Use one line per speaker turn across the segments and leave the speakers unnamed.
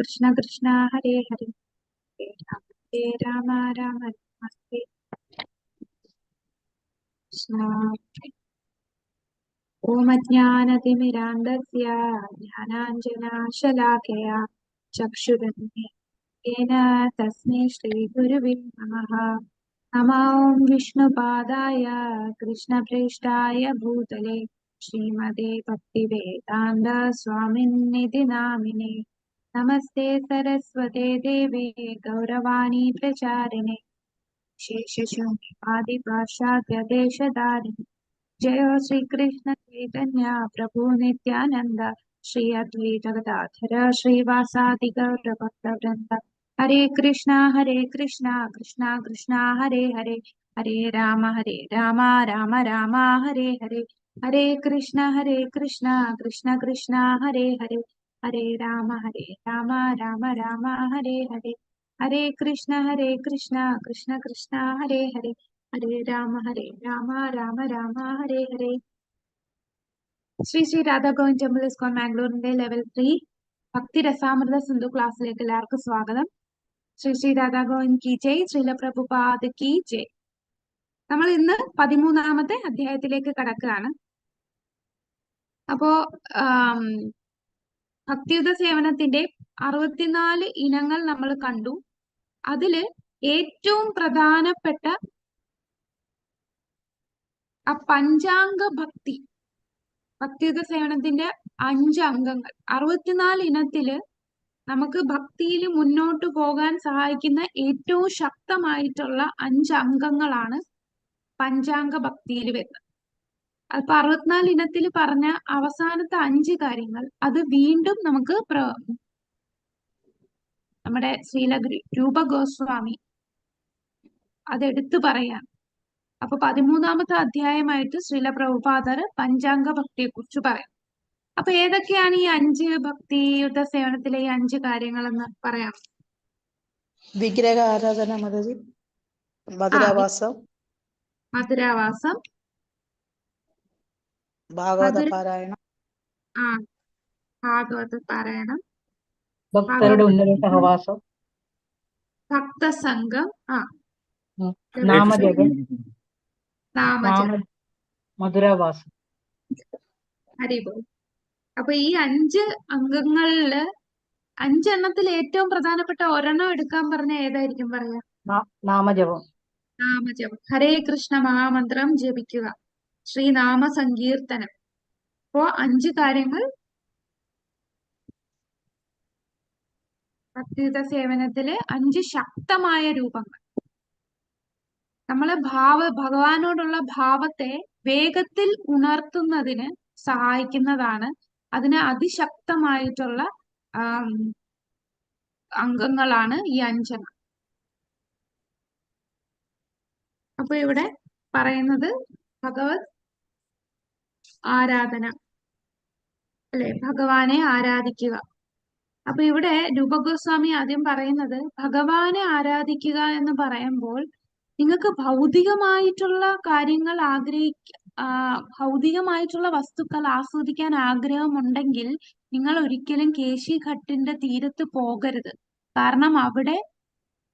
കൃഷ്ണ കൃഷ്ണ ഹരേ ഹരേ ഹരേ രാമ രാമ നമസ്തേ കൃഷ്ണ. ഓം അജ്ഞാനതിമിരാന്ധസ്യ ജ്ഞാനാഞ്ജനാശലാകയാ ചക്ഷുരുന്മിലിതേന തസ്മൈ ശ്രീഗുരുവേ നമഃ. നമോ ഓം വിഷ്ണുപാദായ കൃഷ്ണപ്രേഷ്ഠായ ഭൂതലേ ശ്രീമതേ ഭക്തിവേദാന്ത സ്വാമിന്നിതി നാമിനെ. നമസ്തേ സരസ്വതേ ദേവേ ഗൗരവാണി പ്രചാരിണേ शेषशून्यपादिपाश्चात्यदेशधारिणे. जय श्री कृष्ण चैतन्य प्रभु नित्यानंद श्री अद्वैत गदाधर श्रीवासादि गौर भक्तवृंद. हरे कृष्णा कृष्णा कृष्णा हरे हरे हरे राम राम राम हरे हरे. हरे कृष्णा कृष्णा कृष्णा हरे हरे हरे राम राम राम हरे हरे. हरे कृष्णा कृष्णा कृष्णा हरे हरे हरे राम राम राम हरे हरे. ശ്രീ ശ്രീ രാധാ ഗോവിന്ദ് ടെമ്പിൾ ഇസ്കോൺ മാംഗ്ലൂരിന്റെ ലെവൽ 3 ഭക്തി രസാമൃത സിന്ധു ക്ലാസ്സിലേക്ക് എല്ലാവർക്കും സ്വാഗതം. ശ്രീ ശ്രീ രാധാ ഗോവിന്ദ് കി ജയ്, ശ്രീല പ്രഭുപാദ് കി ജയ്. നമ്മൾ ഇന്ന് 13ാമത്തെ അധ്യായത്തിലേക്ക് കടക്കുകയാണ്. അപ്പോ ഭക്തിയുത സേവനത്തിന്റെ 64 ഇനങ്ങൾ നമ്മൾ കണ്ടു. അതില് ഏറ്റവും പ്രധാനപ്പെട്ട ആ പഞ്ചാംഗ ഭക്തി, ഭക്തിയുത സേവനത്തിന്റെ 5 അംഗങ്ങൾ, 64 ഇനത്തില് നമുക്ക് ഭക്തിയിൽ മുന്നോട്ട് പോകാൻ സഹായിക്കുന്ന ഏറ്റവും ശക്തമായിട്ടുള്ള 5 അംഗങ്ങളാണ് പഞ്ചാംഗ ഭക്തിയിൽ വരുന്നത്. അപ്പൊ 64 ഇനത്തിൽ പറഞ്ഞ അവസാനത്തെ 5 കാര്യങ്ങൾ അത് വീണ്ടും നമുക്ക് നമ്മുടെ ശ്രീല രൂപ ഗോസ്വാമി അതെടുത്തു പറയാം. അപ്പൊ 13ാമത്തെ അധ്യായമായിട്ട് ശ്രീല പ്രഭുപാദർ പഞ്ചാംഗ ഭക്തിയെ കുറിച്ച് പറയാം. അപ്പൊ ഏതൊക്കെയാണ് ഈ 5 ഭക്തിയുത സേവനത്തിലെ ഈ 5 കാര്യങ്ങളെന്ന് പറയാം.
വിഗ്രഹ ആരാധന, മധുരാവാസം, ഭാഗവത പാരായണം,
ഭാഗവത പാരായണം,
ഭക്തരുടെ ഉന്നത സഹവാസം,
ഭക്തസംഘം,
നാമജപം,
മധുരാവാസം. ഹരിബോൾ. അപ്പൊ ഈ 5 അംഗങ്ങളില് 5 എണ്ണത്തിൽ ഏറ്റവും പ്രധാനപ്പെട്ട ഒരെണ്ണം എടുക്കാൻ പറഞ്ഞ ഏതായിരിക്കും പറയാ?
നാമജപം.
ഹരേ കൃഷ്ണ മഹാമന്ത്രം ജപിക്കുക, ശ്രീനാമ സങ്കീർത്തനം. അപ്പോ 5 കാര്യങ്ങൾ ഭക്തിയുത സേവനത്തില് 5 ശക്തമായ രൂപങ്ങൾ. നമ്മളെ ഭഗവാനോടുള്ള ഭാവത്തെ വേഗത്തിൽ ഉണർത്തുന്നതിന് സഹായിക്കുന്നതാണ്. അതിന് അതിശക്തമായിട്ടുള്ള അംഗങ്ങളാണ് ഈ 5 എണ്ണം. അപ്പൊ ഇവിടെ പറയുന്നത് ഭഗവത് ആരാധന അല്ലെ, ഭഗവാനെ ആരാധിക്കുക. അപ്പൊ ഇവിടെ രൂപഗോസ്വാമി ആദ്യം പറയുന്നത് ഭഗവാനെ ആരാധിക്കുക എന്ന് പറയുമ്പോൾ നിങ്ങൾക്ക് ഭൗതികമായിട്ടുള്ള കാര്യങ്ങൾ ഭൗതികമായിട്ടുള്ള വസ്തുക്കൾ ആസ്വദിക്കാൻ ആഗ്രഹമുണ്ടെങ്കിൽ നിങ്ങൾ ഒരിക്കലും കേശിഘട്ടിന്റെ തീരത്ത് പോകരുത്. കാരണം അവിടെ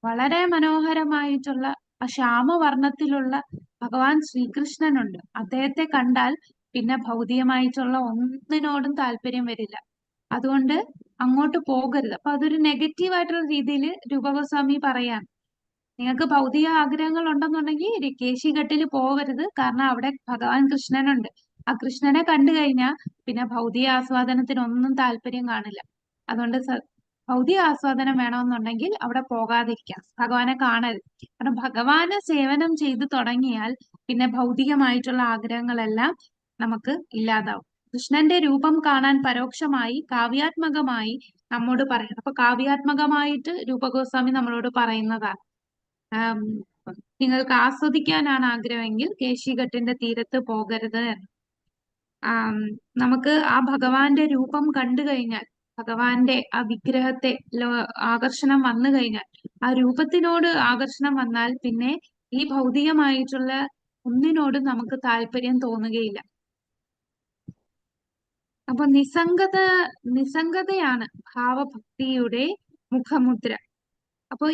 വളരെ മനോഹരമായിട്ടുള്ള ശ്യാമവർണ്ണത്തിലുള്ള ഭഗവാൻ ശ്രീകൃഷ്ണനുണ്ട്. അദ്ദേഹത്തെ കണ്ടാൽ പിന്നെ ഭൗതികമായിട്ടുള്ള ഒന്നിനോടും താല്പര്യം വരില്ല. അതുകൊണ്ട് അങ്ങോട്ട് പോകരുത്. അപ്പൊ അതൊരു നെഗറ്റീവ് ആയിട്ടുള്ള രീതിയിൽ രൂപഗോസ്വാമി പറയാം. നിങ്ങൾക്ക് ഭൗതിക ആഗ്രഹങ്ങൾ ഉണ്ടെന്നുണ്ടെങ്കിൽ കേശിഘട്ടിൽ പോകരുത്. കാരണം അവിടെ ഭഗവാൻ കൃഷ്ണനുണ്ട്. ആ കൃഷ്ണനെ കണ്ടു കഴിഞ്ഞാൽ പിന്നെ ഭൗതിക ആസ്വാദനത്തിനൊന്നും താല്പര്യം കാണില്ല. അതുകൊണ്ട് ഭൗതിക ആസ്വാദനം വേണമെന്നുണ്ടെങ്കിൽ അവിടെ പോകാതിരിക്കാം, ഭഗവാനെ കാണരുത്. കാരണം ഭഗവാന് സേവനം ചെയ്തു തുടങ്ങിയാൽ പിന്നെ ഭൗതികമായിട്ടുള്ള ആഗ്രഹങ്ങളെല്ലാം നമുക്ക് ഇല്ലാതാവും. കൃഷ്ണന്റെ രൂപം കാണാൻ പരോക്ഷമായി കാവ്യാത്മകമായി നമ്മോട് പറയുന്നത്. അപ്പൊ കാവ്യാത്മകമായിട്ട് രൂപഗോസ്വാമി നമ്മളോട് പറയുന്നതാണ്, നിങ്ങൾക്ക് ആസ്വദിക്കാനാണ് ആഗ്രഹമെങ്കിൽ കേശിഘട്ടിന്റെ തീരത്ത് പോകരുത് എന്ന്. നമുക്ക് ആ ഭഗവാന്റെ രൂപം കണ്ടു കഴിഞ്ഞാൽ, ഭഗവാന്റെ ആ വിഗ്രഹത്തെ ആകർഷണം വന്നു കഴിഞ്ഞാൽ, ആ രൂപത്തിനോട് ആകർഷണം വന്നാൽ പിന്നെ ഈ ഭൗതികമായിട്ടുള്ള ഒന്നിനോടും നമുക്ക് താല്പര്യം തോന്നുകയില്ല. അപ്പൊ നിസ്സംഗതയാണ് ഭാവഭക്തിയുടെ മുഖമുദ്ര. അപ്പൊ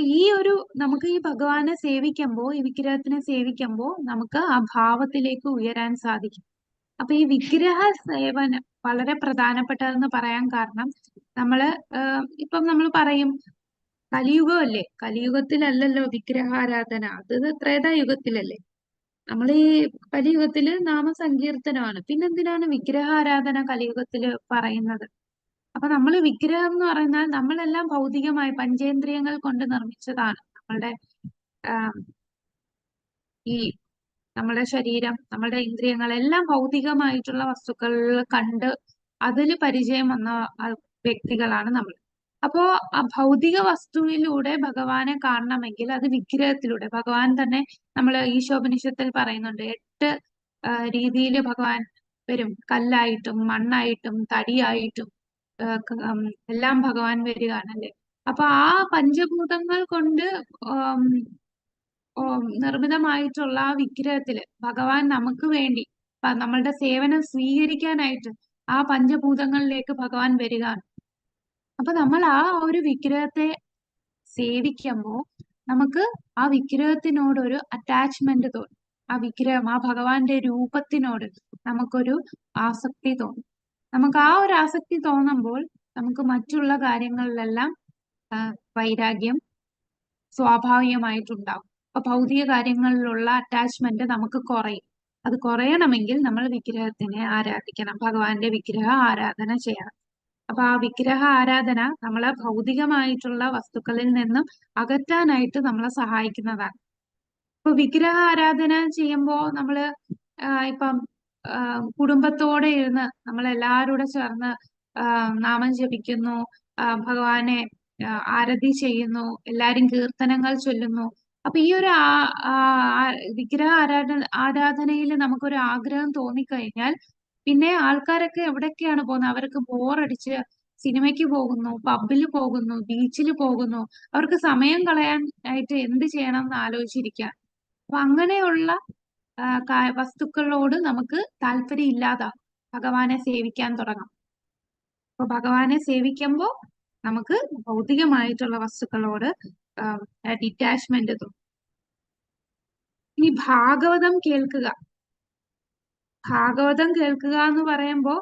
നമുക്ക് ഈ ഭഗവാനെ സേവിക്കുമ്പോ, ഈ വിഗ്രഹത്തിനെ സേവിക്കുമ്പോ നമുക്ക് ആ ഭാവത്തിലേക്ക് ഉയരാൻ സാധിക്കും. അപ്പൊ ഈ വിഗ്രഹ സേവനം വളരെ പ്രധാനപ്പെട്ടതെന്ന് പറയാൻ കാരണം, ഇപ്പം നമ്മൾ പറയും കലിയുഗമല്ലേ, കലിയുഗത്തിലല്ലല്ലോ വിഗ്രഹാരാധന, അത് ത്രേതായുഗത്തിലല്ലേ. നമ്മൾ ഈ കലിയുഗത്തില് നാമസങ്കീർത്തനമാണ്, പിന്നെന്തിനാണ് വിഗ്രഹാരാധന കലിയുഗത്തില് പറയുന്നത്? അപ്പൊ നമ്മൾ വിഗ്രഹം എന്ന് പറഞ്ഞാൽ നമ്മളെല്ലാം ഭൗതികമായി പഞ്ചേന്ദ്രിയങ്ങൾ കൊണ്ട് നിർമ്മിച്ചതാണ്. നമ്മളുടെ ഈ നമ്മുടെ ശരീരം, നമ്മുടെ ഇന്ദ്രിയങ്ങളെല്ലാം ഭൗതികമായിട്ടുള്ള വസ്തുക്കൾ കണ്ട് അതിൽ പരിചയം വന്ന വ്യക്തികളാണ് നമ്മൾ. അപ്പോ ആ ഭൗതിക വസ്തുവിലൂടെ ഭഗവാനെ കാണണമെങ്കിൽ അത് വിഗ്രഹത്തിലൂടെ, ഭഗവാൻ തന്നെ നമ്മൾ ഈശോപനിഷത്തിൽ പറയുന്നുണ്ട് 8 രീതിയിൽ ഭഗവാൻ വരും. കല്ലായിട്ടും മണ്ണായിട്ടും തടിയായിട്ടും എല്ലാം ഭഗവാൻ വരികയാണല്ലേ. അപ്പൊ ആ പഞ്ചഭൂതങ്ങൾ കൊണ്ട് നിർമ്മിതമായിട്ടുള്ള ആ വിഗ്രഹത്തില് ഭഗവാൻ നമുക്ക് വേണ്ടി നമ്മളുടെ സേവനം സ്വീകരിക്കാനായിട്ട് ആ പഞ്ചഭൂതങ്ങളിലേക്ക് ഭഗവാൻ വരികയാണ്. അപ്പൊ നമ്മൾ ആ ഒരു വിഗ്രഹത്തെ സേവിക്കുമ്പോൾ നമുക്ക് ആ വിഗ്രഹത്തിനോട് ഒരു അറ്റാച്ച്മെന്റ് തോന്നും. ആ വിഗ്രഹം, ആ ഭഗവാന്റെ രൂപത്തിനോട് നമുക്കൊരു ആസക്തി തോന്നും. നമുക്ക് ആ ഒരു ആസക്തി തോന്നുമ്പോൾ നമുക്ക് മറ്റുള്ള കാര്യങ്ങളിലെല്ലാം വൈരാഗ്യം സ്വാഭാവികമായിട്ടുണ്ടാവും. അപ്പൊ ഭൗതിക കാര്യങ്ങളിലുള്ള അറ്റാച്ച്മെന്റ് നമുക്ക് കുറയും. അത് കുറയണമെങ്കിൽ നമ്മൾ വിഗ്രഹത്തിനെ ആരാധിക്കണം, ഭഗവാന്റെ വിഗ്രഹ ആരാധന ചെയ്യണം. അപ്പൊ ആ വിഗ്രഹ ആരാധന നമ്മളെ ഭൗതികമായിട്ടുള്ള വസ്തുക്കളിൽ നിന്നും അകറ്റാനായിട്ട് നമ്മളെ സഹായിക്കുന്നതാണ്. ഇപ്പൊ വിഗ്രഹ ആരാധന ചെയ്യുമ്പോ നമ്മള് ഇപ്പം കുടുംബത്തോടെ ഇരുന്ന് നമ്മൾ എല്ലാവരോടെ ചേർന്ന് നാമം ജപിക്കുന്നു, ഭഗവാനെ ആരതി ചെയ്യുന്നു, എല്ലാരും കീർത്തനങ്ങൾ ചൊല്ലുന്നു. അപ്പൊ ഈ ഒരു വിഗ്രഹ ആരാധനയിൽ നമുക്കൊരു ആഗ്രഹം തോന്നിക്കഴിഞ്ഞാൽ പിന്നെ ആൾക്കാരൊക്കെ എവിടൊക്കെയാണ് പോകുന്നത്? അവർക്ക് ബോറടിച്ച് സിനിമയ്ക്ക് പോകുന്നു, പബ്ബിൽ പോകുന്നു, ബീച്ചിൽ പോകുന്നു. അവർക്ക് സമയം കളയാൻ ആയിട്ട് എന്ത് ചെയ്യണം എന്ന് ആലോചിച്ചിരിക്കുക. അപ്പൊ അങ്ങനെയുള്ള വസ്തുക്കളോട് നമുക്ക് താല്പര്യം ഇല്ലാതാവും, ഭഗവാനെ സേവിക്കാൻ തുടങ്ങും. അപ്പൊ ഭഗവാനെ സേവിക്കുമ്പോൾ നമുക്ക് ഭൗതികമായിട്ടുള്ള വസ്തുക്കളോട് ഡിറ്റാച്ച്മെന്റ് തോന്നും. ഇനി ഭാഗവതം കേൾക്കുക. ഭാഗവതം കേൾക്കുക എന്ന് പറയുമ്പോ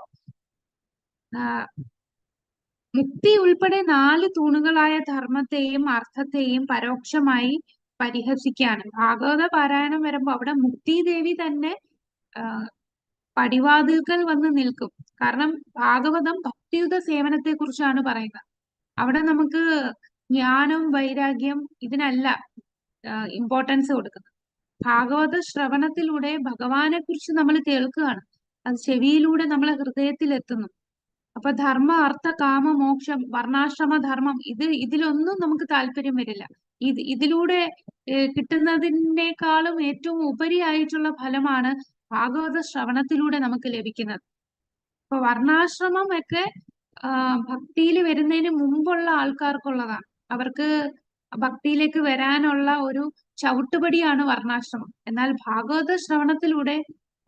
മുക്തി ഉൾപ്പെടെ 4 തൂണുകളായ ധർമ്മത്തെയും അർത്ഥത്തെയും പരോക്ഷമായി പരിഹസിക്കുകയാണ്. ഭാഗവത പാരായണം വരുമ്പോ അവിടെ മുക്തി ദേവി തന്നെ പടിവാതിൽക്കൽ വന്ന് നിൽക്കും. കാരണം ഭാഗവതം ഭക്തിയുത സേവനത്തെ കുറിച്ചാണ് പറയുന്നത്. അവിടെ നമുക്ക് ജ്ഞാനം വൈരാഗ്യം ഇതിനല്ല ഇമ്പോർട്ടൻസ് കൊടുക്കുന്നത്. ഭാഗവത ശ്രവണത്തിലൂടെ ഭഗവാനെ കുറിച്ച് നമ്മൾ കേൾക്കുകയാണ്. അത് ചെവിയിലൂടെ നമ്മളെ ഹൃദയത്തിൽ എത്തുന്നു. അപ്പൊ ധർമ്മ അർത്ഥ കാമ മോക്ഷം വർണ്ണാശ്രമ ധർമ്മം ഇതിലൊന്നും നമുക്ക് താല്പര്യം വരില്ല. ഇതിലൂടെ കിട്ടുന്നതിനേക്കാളും ഏറ്റവും ഉപരിയായിട്ടുള്ള ഫലമാണ് ഭാഗവത ശ്രവണത്തിലൂടെ നമുക്ക് ലഭിക്കുന്നത്. അപ്പൊ വർണ്ണാശ്രമം ഒക്കെ ഭക്തിയിൽ വരുന്നതിന് മുമ്പുള്ള ആൾക്കാർക്കുള്ളതാണ്. അവർക്ക് ഭക്തിയിലേക്ക് വരാനുള്ള ഒരു ചവിട്ടുപടിയാണ് വർണ്ണാശ്രമം. എന്നാൽ ഭാഗവത ശ്രവണത്തിലൂടെ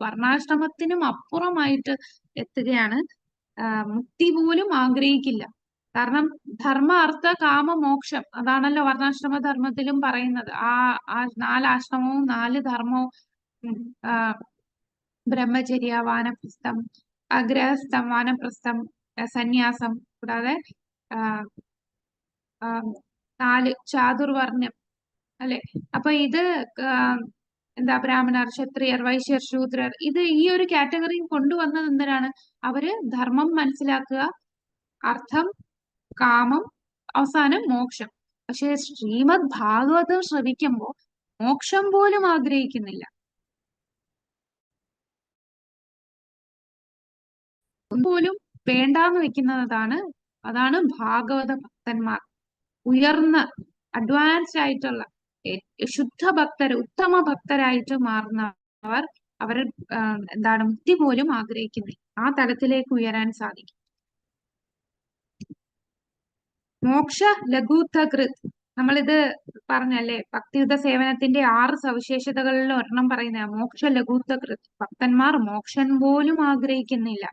വർണ്ണാശ്രമത്തിനും അപ്പുറമായിട്ട് എത്തുകയാണ്. മുക്തി പോലും ആഗ്രഹിക്കില്ല. കാരണം ധർമ്മ അർത്ഥ കാമ മോക്ഷം അതാണല്ലോ വർണ്ണാശ്രമ ധർമ്മത്തിലും പറയുന്നത്. ആ 4 ആശ്രമവും 4 ധർമ്മവും ബ്രഹ്മചര്യ, വാനപ്രസ്ഥം, ഗൃഹസ്ഥം, വാനപ്രസ്ഥം, സന്യാസം, കൂടാതെ 4 ചാതുർവർണ്ണ്യം അല്ലെ. അപ്പൊ ഇത് ബ്രാഹ്മണർ, ക്ഷത്രിയർ, വൈശ്യർ, ശൂദ്രർ, ഈ ഒരു കാറ്റഗറി കൊണ്ടുവന്നത് എന്തിനാണ്? അവര് ധർമ്മം മനസ്സിലാക്കുക, അർത്ഥം, കാമം, അവസാനം മോക്ഷം. പക്ഷെ ശ്രീമദ് ഭാഗവതം ശ്രവിക്കുമ്പോ മോക്ഷം പോലും ആഗ്രഹിക്കുന്നില്ല, പോലും വേണ്ടാന്ന് വെക്കുന്നതാണ്. അതാണ് ഭാഗവത ഭക്തന്മാർ. ഉയർന്ന അഡ്വാൻസ്ഡ് ആയിട്ടുള്ള ശുദ്ധ ഭക്തർ, ഉത്തമ ഭക്തരായിട്ട് മാറുന്നവർ അവർ മുക്തി പോലും ആഗ്രഹിക്കുന്നില്ല. ആ തലത്തിലേക്ക് ഉയരാൻ സാധിക്കും. മോക്ഷ ലഘൂത്തകൃത് നമ്മളിത് പറഞ്ഞല്ലേ, ഭക്തിയുത സേവനത്തിന്റെ 6 സവിശേഷതകളിൽ ഒരെണ്ണം പറയുന്ന മോക്ഷ ലഘൂത്തകൃത്. ഭക്തന്മാർ മോക്ഷം പോലും ആഗ്രഹിക്കുന്നില്ല.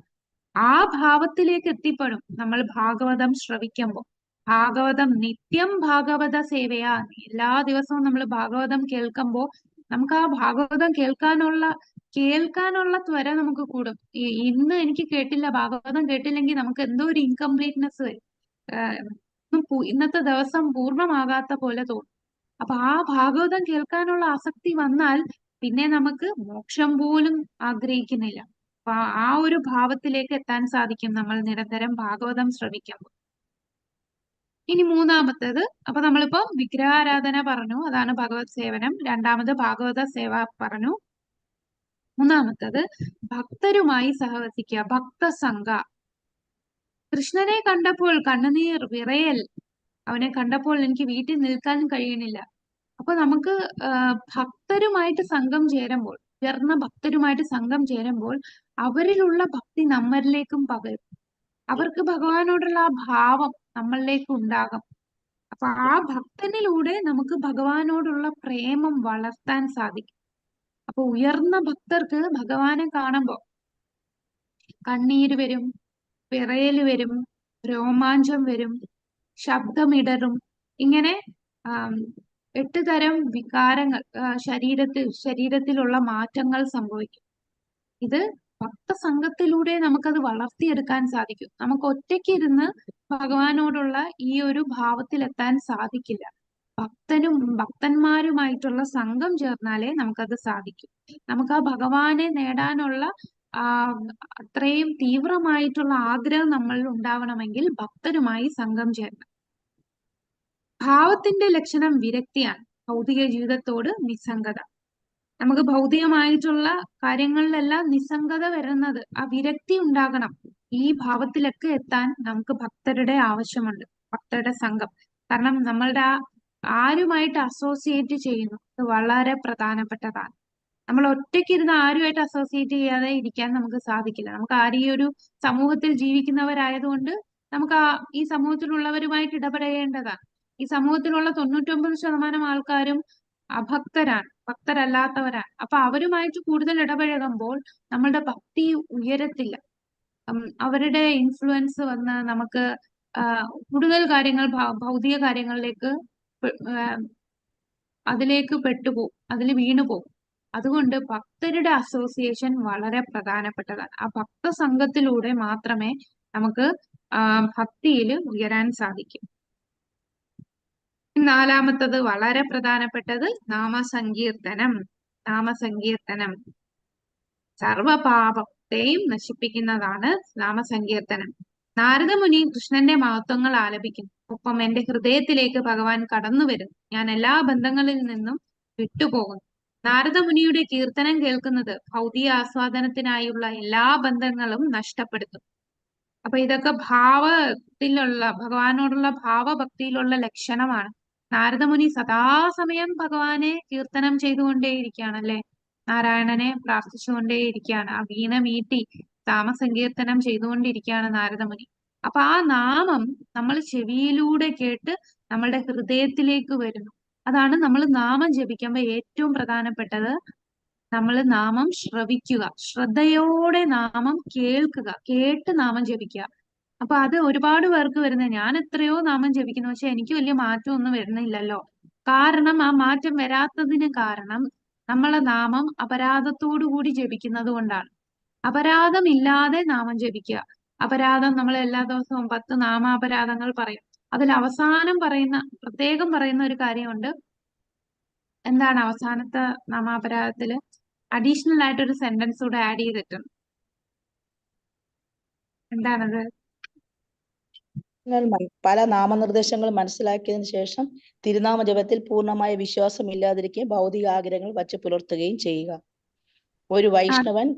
ആ ഭാവത്തിലേക്ക് എത്തിപ്പെടും നമ്മൾ ഭാഗവതം ശ്രവിക്കുമ്പോൾ. ഭാഗവതം നിത്യം ഭാഗവത സേവയാ, എല്ലാ ദിവസവും നമ്മൾ ഭാഗവതം കേൾക്കുമ്പോൾ നമുക്ക് ആ ഭാഗവതം കേൾക്കാനുള്ള ത്വര നമുക്ക് കൂടും. ഇന്ന് എനിക്ക് കേട്ടില്ല, ഭാഗവതം കേട്ടില്ലെങ്കിൽ നമുക്ക് എന്തോ ഒരു ഇൻകംപ്ലീറ്റ്നെസ് വരും. ഇന്നത്തെ ദിവസം പൂർണ്ണമാകാത്ത പോലെ തോന്നും. അപ്പൊ ആ ഭാഗവതം കേൾക്കാനുള്ള ആസക്തി വന്നാൽ പിന്നെ നമുക്ക് മോക്ഷം പോലും ആഗ്രഹിക്കുന്നില്ല. അപ്പൊ ആ ഒരു ഭാവത്തിലേക്ക് എത്താൻ സാധിക്കും നമ്മൾ നിരന്തരം ഭാഗവതം ശ്രവിക്കുമ്പോൾ. ഇനി മൂന്നാമത്തേത്, അപ്പൊ നമ്മളിപ്പോ വിഗ്രഹാരാധന പറഞ്ഞു, അതാണ് ഭഗവത് സേവനം. രണ്ടാമത് ഭാഗവത സേവ പറഞ്ഞു. മൂന്നാമത്തത് ഭക്തരുമായി സഹവസിക്കുക, ഭക്തസംഘ. കൃഷ്ണനെ കണ്ടപ്പോൾ കണ്ണുനീർ വിറയൽ, അവനെ കണ്ടപ്പോൾ എനിക്ക് വീട്ടിൽ നിൽക്കാൻ കഴിയണില്ല. അപ്പൊ നമുക്ക് ഭക്തരുമായിട്ട് സംഘം ചേരുമ്പോൾ, ഉയർന്ന ഭക്തരുമായിട്ട് സംഘം ചേരുമ്പോൾ അവരിലുള്ള ഭക്തി നമ്മളിലേക്കും പകരും. അവർക്ക് ഭഗവാനോടുള്ള ആ ഭാവം നമ്മളിലേക്ക് ഉണ്ടാകും. അപ്പൊ ആ ഭക്തനിലൂടെ നമുക്ക് ഭഗവാനോടുള്ള പ്രേമം വളർത്താൻ സാധിക്കും. അപ്പൊ ഉയർന്ന ഭക്തർക്ക് ഭഗവാനെ കാണുമ്പോ കണ്ണീര് വരും, വിറയല് വരും, രോമാഞ്ചം വരും, ശബ്ദമിടറും. ഇങ്ങനെ 8 തരം വികാരങ്ങൾ ശരീരത്തിലുള്ള മാറ്റങ്ങൾ സംഭവിക്കും. ഇത് ഭക്തസംഘത്തിലൂടെ നമുക്കത് വളർത്തിയെടുക്കാൻ സാധിക്കും. നമുക്ക് ഒറ്റയ്ക്ക് ഇരുന്ന് ഭഗവാനോടുള്ള ഈ ഒരു ഭാവത്തിലെത്താൻ സാധിക്കില്ല. ഭക്തന്മാരുമായിട്ടുള്ള സംഘം ചേർന്നാലേ നമുക്കത് സാധിക്കും. നമുക്ക് ആ ഭഗവാനെ നേടാനുള്ള അത്രയും തീവ്രമായിട്ടുള്ള ആഗ്രഹം നമ്മളിൽ ഉണ്ടാവണമെങ്കിൽ ഭക്തരുമായി സംഘം ചേരണം. ഭാവത്തിന്റെ ലക്ഷണം വിരക്തിയാണ്, ഭൗതിക ജീവിതത്തോട് നിസ്സംഗത. നമുക്ക് ഭൗതികമായിട്ടുള്ള കാര്യങ്ങളിലെല്ലാം നിസ്സംഗത വരുന്നത് ആ വിരക്തി ഉണ്ടാകണം. ഈ ഭാവത്തിലൊക്കെ എത്താൻ നമുക്ക് ഭക്തരുടെ ആവശ്യമുണ്ട്, ഭക്തരുടെ സംഘം. കാരണം നമ്മളുടെ ആരുമായിട്ട് അസോസിയേറ്റ് ചെയ്യുന്നു, അത് വളരെ പ്രധാനപ്പെട്ടതാണ്. നമ്മൾ ഒറ്റയ്ക്കിരുന്ന് ആരുമായിട്ട് അസോസിയേറ്റ് ചെയ്യാതെ ഇരിക്കാൻ നമുക്ക് സാധിക്കില്ല. നമുക്ക് ഈ ഒരു സമൂഹത്തിൽ ജീവിക്കുന്നവരായതുകൊണ്ട് നമുക്ക് ഈ സമൂഹത്തിലുള്ളവരുമായിട്ട് ഇടപെടേണ്ടതാണ്. ഈ സമൂഹത്തിലുള്ള 99% ആൾക്കാരും അഭക്തരാണ്, ഭക്തരല്ലാത്തവരാണ്. അപ്പൊ അവരുമായിട്ട് കൂടുതൽ ഇടപഴകുമ്പോൾ നമ്മളുടെ ഭക്തി ഉയരത്തില്ല. അവരുടെ ഇൻഫ്ലുവൻസ് വന്ന് നമുക്ക് കൂടുതൽ കാര്യങ്ങൾ ഭൗതിക കാര്യങ്ങളിലേക്ക് അതിലേക്ക് പെട്ടുപോകും, അതിൽ വീണുപോകും. അതുകൊണ്ട് ഭക്തരുടെ അസോസിയേഷൻ വളരെ പ്രധാനപ്പെട്ടതാണ്. ആ ഭക്ത സംഘത്തിലൂടെ മാത്രമേ നമുക്ക് ഭക്തിയിൽ ഉയരാൻ സാധിക്കും. നാലാമത്തത് വളരെ പ്രധാനപ്പെട്ടത് നാമസങ്കീർത്തനം. നാമസങ്കീർത്തനം സർവപാപത്തെയും നശിപ്പിക്കുന്നതാണ് നാമസങ്കീർത്തനം. നാരദമുനി കൃഷ്ണന്റെ മഹത്വങ്ങൾ ആലപിക്കുന്നു. ഒപ്പം എന്റെ ഹൃദയത്തിലേക്ക് ഭഗവാൻ കടന്നു വരുന്നു. ഞാൻ എല്ലാ ബന്ധങ്ങളിൽ നിന്നും വിട്ടുപോകുന്നു. നാരദമുനിയുടെ കീർത്തനം കേൾക്കുന്നത് ഭൗതിക ആസ്വാദനത്തിനായുള്ള എല്ലാ ബന്ധങ്ങളും നഷ്ടപ്പെടുത്തും. അപ്പൊ ഇതൊക്കെ ഭഗവാനോടുള്ള ഭാവഭക്തിയിലുള്ള ലക്ഷണമാണ്. നാരദമുനി സദാസമയം ഭഗവാനെ കീർത്തനം ചെയ്തുകൊണ്ടേയിരിക്കുകയാണ്, അല്ലെ? നാരായണനെ പ്രാർത്ഥിച്ചുകൊണ്ടേയിരിക്കുകയാണ്. ആ വീണ മീട്ടി നാമസങ്കീർത്തനം ചെയ്തുകൊണ്ടിരിക്കുകയാണ് നാരദമുനി. അപ്പൊ ആ നാമം നമ്മൾ ചെവിയിലൂടെ കേട്ട് നമ്മളുടെ ഹൃദയത്തിലേക്ക് വരുന്നു. അതാണ് നമ്മൾ നാമം ജപിക്കുമ്പോൾ ഏറ്റവും പ്രധാനപ്പെട്ടത്. നമ്മൾ നാമം ശ്രവിക്കുക, ശ്രദ്ധയോടെ നാമം കേൾക്കുക, കേട്ട് നാമം ജപിക്കുക. അപ്പൊ അത് ഒരുപാട് പേർക്ക് വരുന്നത്, ഞാൻ എത്രയോ നാമം ജപിക്കുന്നു, പക്ഷെ എനിക്ക് വലിയ മാറ്റമൊന്നും വരുന്നില്ലല്ലോ. കാരണം ആ മാറ്റം വരാത്തതിന് കാരണം നമ്മളെ നാമം അപരാധത്തോടു കൂടി ജപിക്കുന്നത് കൊണ്ടാണ്. അപരാധമില്ലാതെ നാമം ജപിക്കുക. അപരാധം നമ്മൾ എല്ലാ ദിവസവും 10 നാമാപരാധങ്ങൾ പറയും. അതിൽ അവസാനം പ്രത്യേകം പറയുന്ന ഒരു കാര്യമുണ്ട്. എന്താണ് അവസാനത്തെ നാമാപരാധത്തില്? അഡീഷണൽ ആയിട്ടൊരു സെന്റൻസ് കൂടെ ആഡ് ചെയ്തിട്ടുണ്ട്. എന്താണത്?
പല നാമനിർദ്ദേശങ്ങൾ മനസ്സിലാക്കിയതിനു ശേഷം തിരുനാമ ജപത്തിൽ പൂർണ്ണമായ വിശ്വാസം ഇല്ലാതിരിക്കുകയും ഭൗതിക ആഗ്രഹങ്ങൾ വച്ച് പുലർത്തുകയും ചെയ്യുക. ഒരു വൈഷ്ണവൻ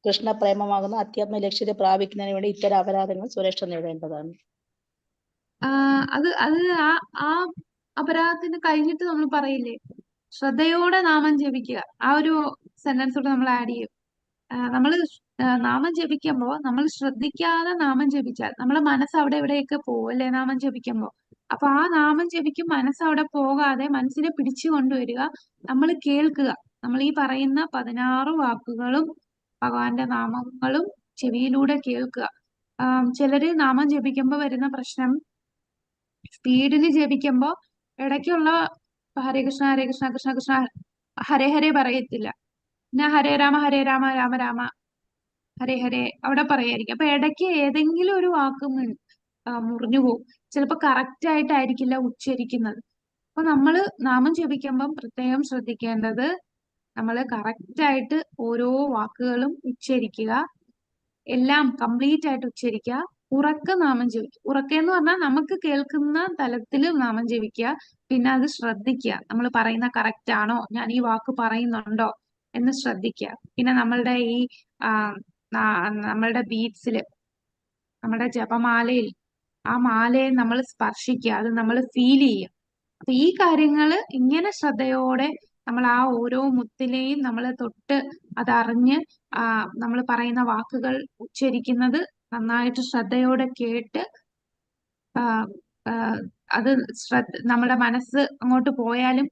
കൃഷ്ണ പ്രേമമാകുന്ന അത്യാത്മ ലക്ഷ്യത്തെ പ്രാപിക്കുന്നതിന് വേണ്ടി ഇത്തരം അപരാധങ്ങൾ സുരക്ഷ നേടേണ്ടതാണ്.
അത് ആ അപരാധത്തിന് കഴിഞ്ഞിട്ട് നമ്മൾ പറയില്ലേ, ശ്രദ്ധയോടെ നാമം ജപിക്കുക. ആ ഒരു സെന്റൻസ് കൂടെ നമ്മൾ ആഡ് ചെയ്യും. നമ്മൾ നാമം ജപിക്കുമ്പോൾ നമ്മൾ ശ്രദ്ധിക്കാതെ നാമം ജപിച്ചാൽ നമ്മളെ മനസ്സ് അവിടെ എവിടെയൊക്കെ പോകും, അല്ലെ? നാമം ജപിക്കുമ്പോൾ. അപ്പൊ ആ നാമം ജപിക്കും മനസ്സ് അവിടെ പോകാതെ മനസ്സിനെ പിടിച്ചു കൊണ്ടുവരിക. നമ്മൾ കേൾക്കുക. നമ്മൾ ഈ പറയുന്ന 16 വാക്കുകളും ഭഗവാന്റെ നാമങ്ങളും ചെവിയിലൂടെ കേൾക്കുക. ചിലര് നാമം ജപിക്കുമ്പോൾ വരുന്ന പ്രശ്നം, സ്പീഡിൽ ജപിക്കുമ്പോൾ ഇടയ്ക്കുള്ള ഹരേ കൃഷ്ണ ഹരേ കൃഷ്ണ കൃഷ്ണ കൃഷ്ണ ഹരേ ഹരേ പറയത്തില്ല. പിന്നെ ഹരേ രാമ രാമ രാമ ഹരേ ഹരേ അവിടെ പറയായിരിക്കും. അപ്പൊ ഇടയ്ക്ക് ഏതെങ്കിലും ഒരു വാക്ക് മുറിഞ്ഞു പോകും. ചിലപ്പോൾ കറക്റ്റ് ആയിട്ടായിരിക്കില്ല ഉച്ചരിക്കുന്നത്. അപ്പൊ നമ്മള് നാമം ജപിക്കുമ്പം പ്രത്യേകം ശ്രദ്ധിക്കേണ്ടത്, നമ്മൾ കറക്റ്റ് ആയിട്ട് ഓരോ വാക്കുകളും ഉച്ചരിക്കുക, എല്ലാം കംപ്ലീറ്റ് ആയിട്ട് ഉച്ചരിക്കുക, ഉറക്കെ നാമം ജപിക്കുക. ഉറക്കെ എന്ന് പറഞ്ഞാൽ നമുക്ക് കേൾക്കുന്ന തലത്തിൽ നാമം ജപിക്കുക. പിന്നെ അത് ശ്രദ്ധിക്കുക, നമ്മൾ പറയുന്ന കറക്റ്റ് ആണോ, ഞാൻ ഈ വാക്ക് പറയുന്നുണ്ടോ എന്ന് ശ്രദ്ധിക്കുക. പിന്നെ നമ്മളുടെ ഈ നമ്മളുടെ ബീറ്റ്സിൽ, നമ്മുടെ ജപമാലയിൽ ആ മാലയെ നമ്മൾ സ്പർശിക്കുക, അത് നമ്മൾ ഫീൽ ചെയ്യുക. അപ്പൊ ഈ കാര്യങ്ങള് ഇങ്ങനെ ശ്രദ്ധയോടെ നമ്മൾ ആ ഓരോ മുത്തിലെയും നമ്മൾ തൊട്ട് അതറിഞ്ഞ് നമ്മൾ പറയുന്ന വാക്കുകൾ ഉച്ചരിക്കുന്നത് നന്നായിട്ട് ശ്രദ്ധയോടെ കേട്ട് അത് നമ്മുടെ മനസ്സ് അങ്ങോട്ട് പോയാലും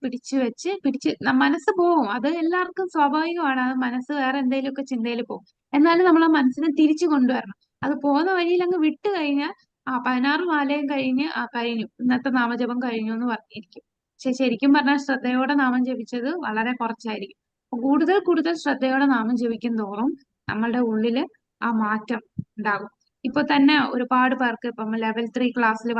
മനസ്സ് പോവും. അത് എല്ലാവർക്കും സ്വാഭാവികമാണ്. അത് മനസ്സ് വേറെ എന്തെങ്കിലുമൊക്കെ ചിന്തയിൽ പോകും. എന്നാലും നമ്മൾ ആ മനസ്സിനെ തിരിച്ചു കൊണ്ടുവരണം. അത് പോകുന്ന വഴിയിൽ അങ്ങ് വിട്ടു കഴിഞ്ഞാൽ 16 മാലയും കഴിഞ്ഞ് കഴിഞ്ഞു, ഇന്നത്തെ നാമജപം കഴിഞ്ഞു എന്ന് പറഞ്ഞിരിക്കും. പക്ഷെ ശരിക്കും പറഞ്ഞാൽ ശ്രദ്ധയോടെ നാമം ജപിച്ചത് വളരെ കുറച്ചായിരിക്കും. കൂടുതൽ കൂടുതൽ ശ്രദ്ധയോടെ നാമം ജപിക്കും തോറും നമ്മളുടെ ഉള്ളില് ആ മാറ്റം ഉണ്ടാകും. ഇപ്പൊ തന്നെ ഒരുപാട് പേർക്ക് ഇപ്പം ലെവൽ 3 ക്ലാസ്സിൽ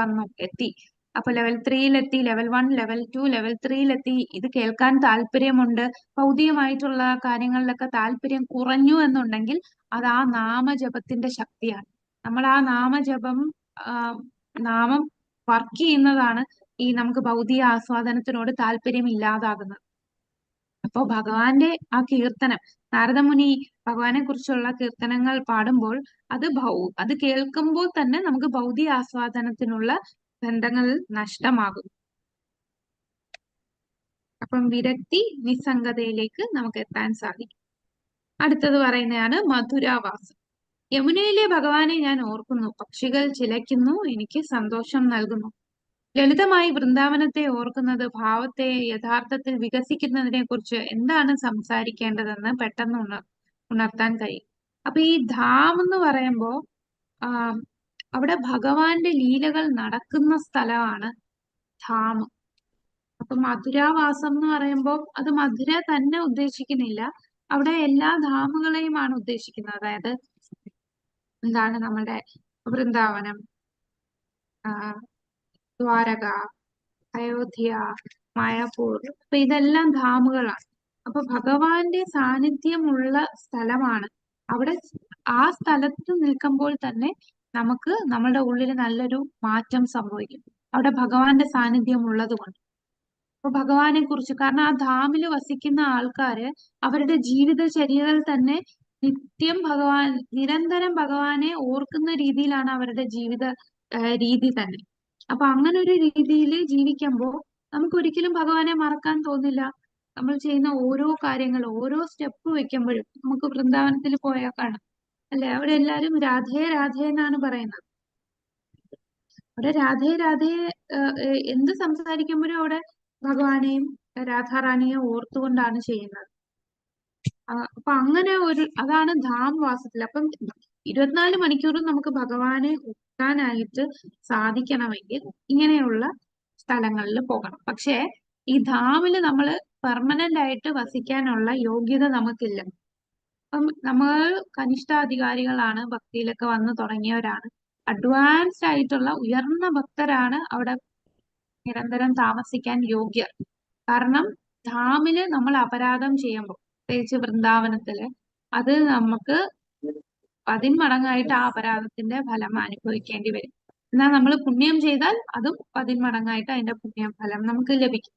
എത്തി. അപ്പൊ ലെവൽ 3-ലെത്തി, ലെവൽ 1, ലെവൽ 2, ലെവൽ 3-ലെത്തി. ഇത് കേൾക്കാൻ താല്പര്യമുണ്ട്, ഭൗതികമായിട്ടുള്ള കാര്യങ്ങളിലൊക്കെ താല്പര്യം കുറഞ്ഞു എന്നുണ്ടെങ്കിൽ അത് ആ നാമജപത്തിന്റെ ശക്തിയാണ്. നമ്മൾ ആ നാമം വർക്ക് ചെയ്യുന്നതാണ് ഈ നമുക്ക് ഭൗതിക ആസ്വാദനത്തിനോട് താല്പര്യം ഇല്ലാതാകുന്നത്. അപ്പൊ ഭഗവാന്റെ ആ കീർത്തനം, നാരദമുനി ഭഗവാനെ കുറിച്ചുള്ള കീർത്തനങ്ങൾ പാടുമ്പോൾ അത് കേൾക്കുമ്പോൾ തന്നെ നമുക്ക് ഭൗതിക ആസ്വാദനത്തിനുള്ള ബന്ധങ്ങൾ നഷ്ടമാകും. അപ്പം വിരക്തി നിസ്സംഗതയിലേക്ക് നമുക്ക് എത്താൻ സാധിക്കും. അടുത്തത് പറയുന്നതാണ് മധുരാവാസം. യമുനയിലെ ഭഗവാനെ ഞാൻ ഓർക്കുന്നു, പക്ഷികൾ ചിലയ്ക്കുന്നു, എനിക്ക് സന്തോഷം നൽകുന്നു. ലളിതമായി വൃന്ദാവനത്തെ ഓർക്കുന്നത് ഭാവത്തെ യഥാർത്ഥത്തിൽ വികസിക്കുന്നതിനെ കുറിച്ച് എന്താണ് സംസാരിക്കേണ്ടതെന്ന് പെട്ടെന്ന് ഉണർത്താൻ കഴിയും. അപ്പൊ ഈ ധാം എന്ന് പറയുമ്പോ അവിടെ ഭഗവാന്റെ ലീലകൾ നടക്കുന്ന സ്ഥലമാണ് ധാം. അപ്പൊ മധുരാവാസം എന്ന് പറയുമ്പോൾ അത് മധുര തന്നെ ഉദ്ദേശിക്കുന്നില്ല, അവിടെ എല്ലാ ധാമുകളെയുമാണ് ഉദ്ദേശിക്കുന്നത്. അതായത് എന്താണ്, നമ്മുടെ വൃന്ദാവനം, ദ്വാരക, അയോധ്യ, മായാപൂർ, അപ്പൊ ഇതെല്ലാം ധാമുകളാണ്. അപ്പൊ ഭഗവാന്റെ സാന്നിധ്യമുള്ള സ്ഥലമാണ്. അവിടെ ആ സ്ഥലത്ത് നിൽക്കുമ്പോൾ തന്നെ നമുക്ക് നമ്മുടെ ഉള്ളിൽ നല്ലൊരു മാറ്റം സംഭവിക്കും, അവിടെ ഭഗവാന്റെ സാന്നിധ്യം ഉള്ളത് കൊണ്ട്. അപ്പൊ ഭഗവാനെ കുറിച്ച്, കാരണം ആ ധാമില് വസിക്കുന്ന ആൾക്കാര് അവരുടെ ജീവിതചര്യകൾ തന്നെ നിരന്തരം ഭഗവാനെ ഓർക്കുന്ന രീതിയിലാണ് അവരുടെ ജീവിത രീതി തന്നെ. അപ്പൊ അങ്ങനെ ഒരു രീതിയിൽ ജീവിക്കുമ്പോൾ നമുക്ക് ഒരിക്കലും ഭഗവാനെ മറക്കാൻ തോന്നില്ല. നമ്മൾ ചെയ്യുന്ന ഓരോ കാര്യങ്ങളും, ഓരോ സ്റ്റെപ്പ് വെക്കുമ്പോഴും നമുക്ക് വൃന്ദാവനത്തിൽ പോയാൽ കാണാം, അല്ലെ, അവിടെ എല്ലാരും രാധേ രാധേ എന്നാണ് പറയുന്നത്. അവിടെ രാധേ രാധേ എന്ത് സംസാരിക്കുമ്പോഴും അവിടെ ഭഗവാനെയും രാധാറാണിയെ ഓർത്തുകൊണ്ടാണ് ചെയ്യുന്നത്. അപ്പൊ അങ്ങനെ അതാണ് ധാം വാസത്തിൽ. അപ്പം 24 മണിക്കൂറും നമുക്ക് ഭഗവാനെ ഒക്കാനായിട്ട് സാധിക്കണമെങ്കിൽ ഇങ്ങനെയുള്ള സ്ഥലങ്ങളിൽ പോകണം. പക്ഷെ ഈ ധാമില് നമ്മൾ പെർമനന്റ് ആയിട്ട് വസിക്കാനുള്ള യോഗ്യത നമുക്കില്ല. അപ്പം നമ്മൾ കനിഷ്ഠാധികാരികളാണ്, ഭക്തിയിലൊക്കെ വന്ന് തുടങ്ങിയവരാണ്, അഡ്വാൻസ്ഡ് ആയിട്ടുള്ള ഉയർന്ന ഭക്തരാണ് അവിടെ നിരന്തരം താമസിക്കാൻ യോഗ്യർ. കാരണം ധാമില് നമ്മൾ അപരാധം ചെയ്യുമ്പോൾ, പ്രത്യേകിച്ച് വൃന്ദാവനത്തില്, അത് നമുക്ക് 10 മടങ്ങായിട്ട് ആ അപരാധത്തിന്റെ ഫലം അനുഭവിക്കേണ്ടി വരും. എന്നാൽ നമ്മൾ പുണ്യം ചെയ്താൽ അതും 10 മടങ്ങായിട്ട് അതിന്റെ പുണ്യം ഫലം നമുക്ക് ലഭിക്കും.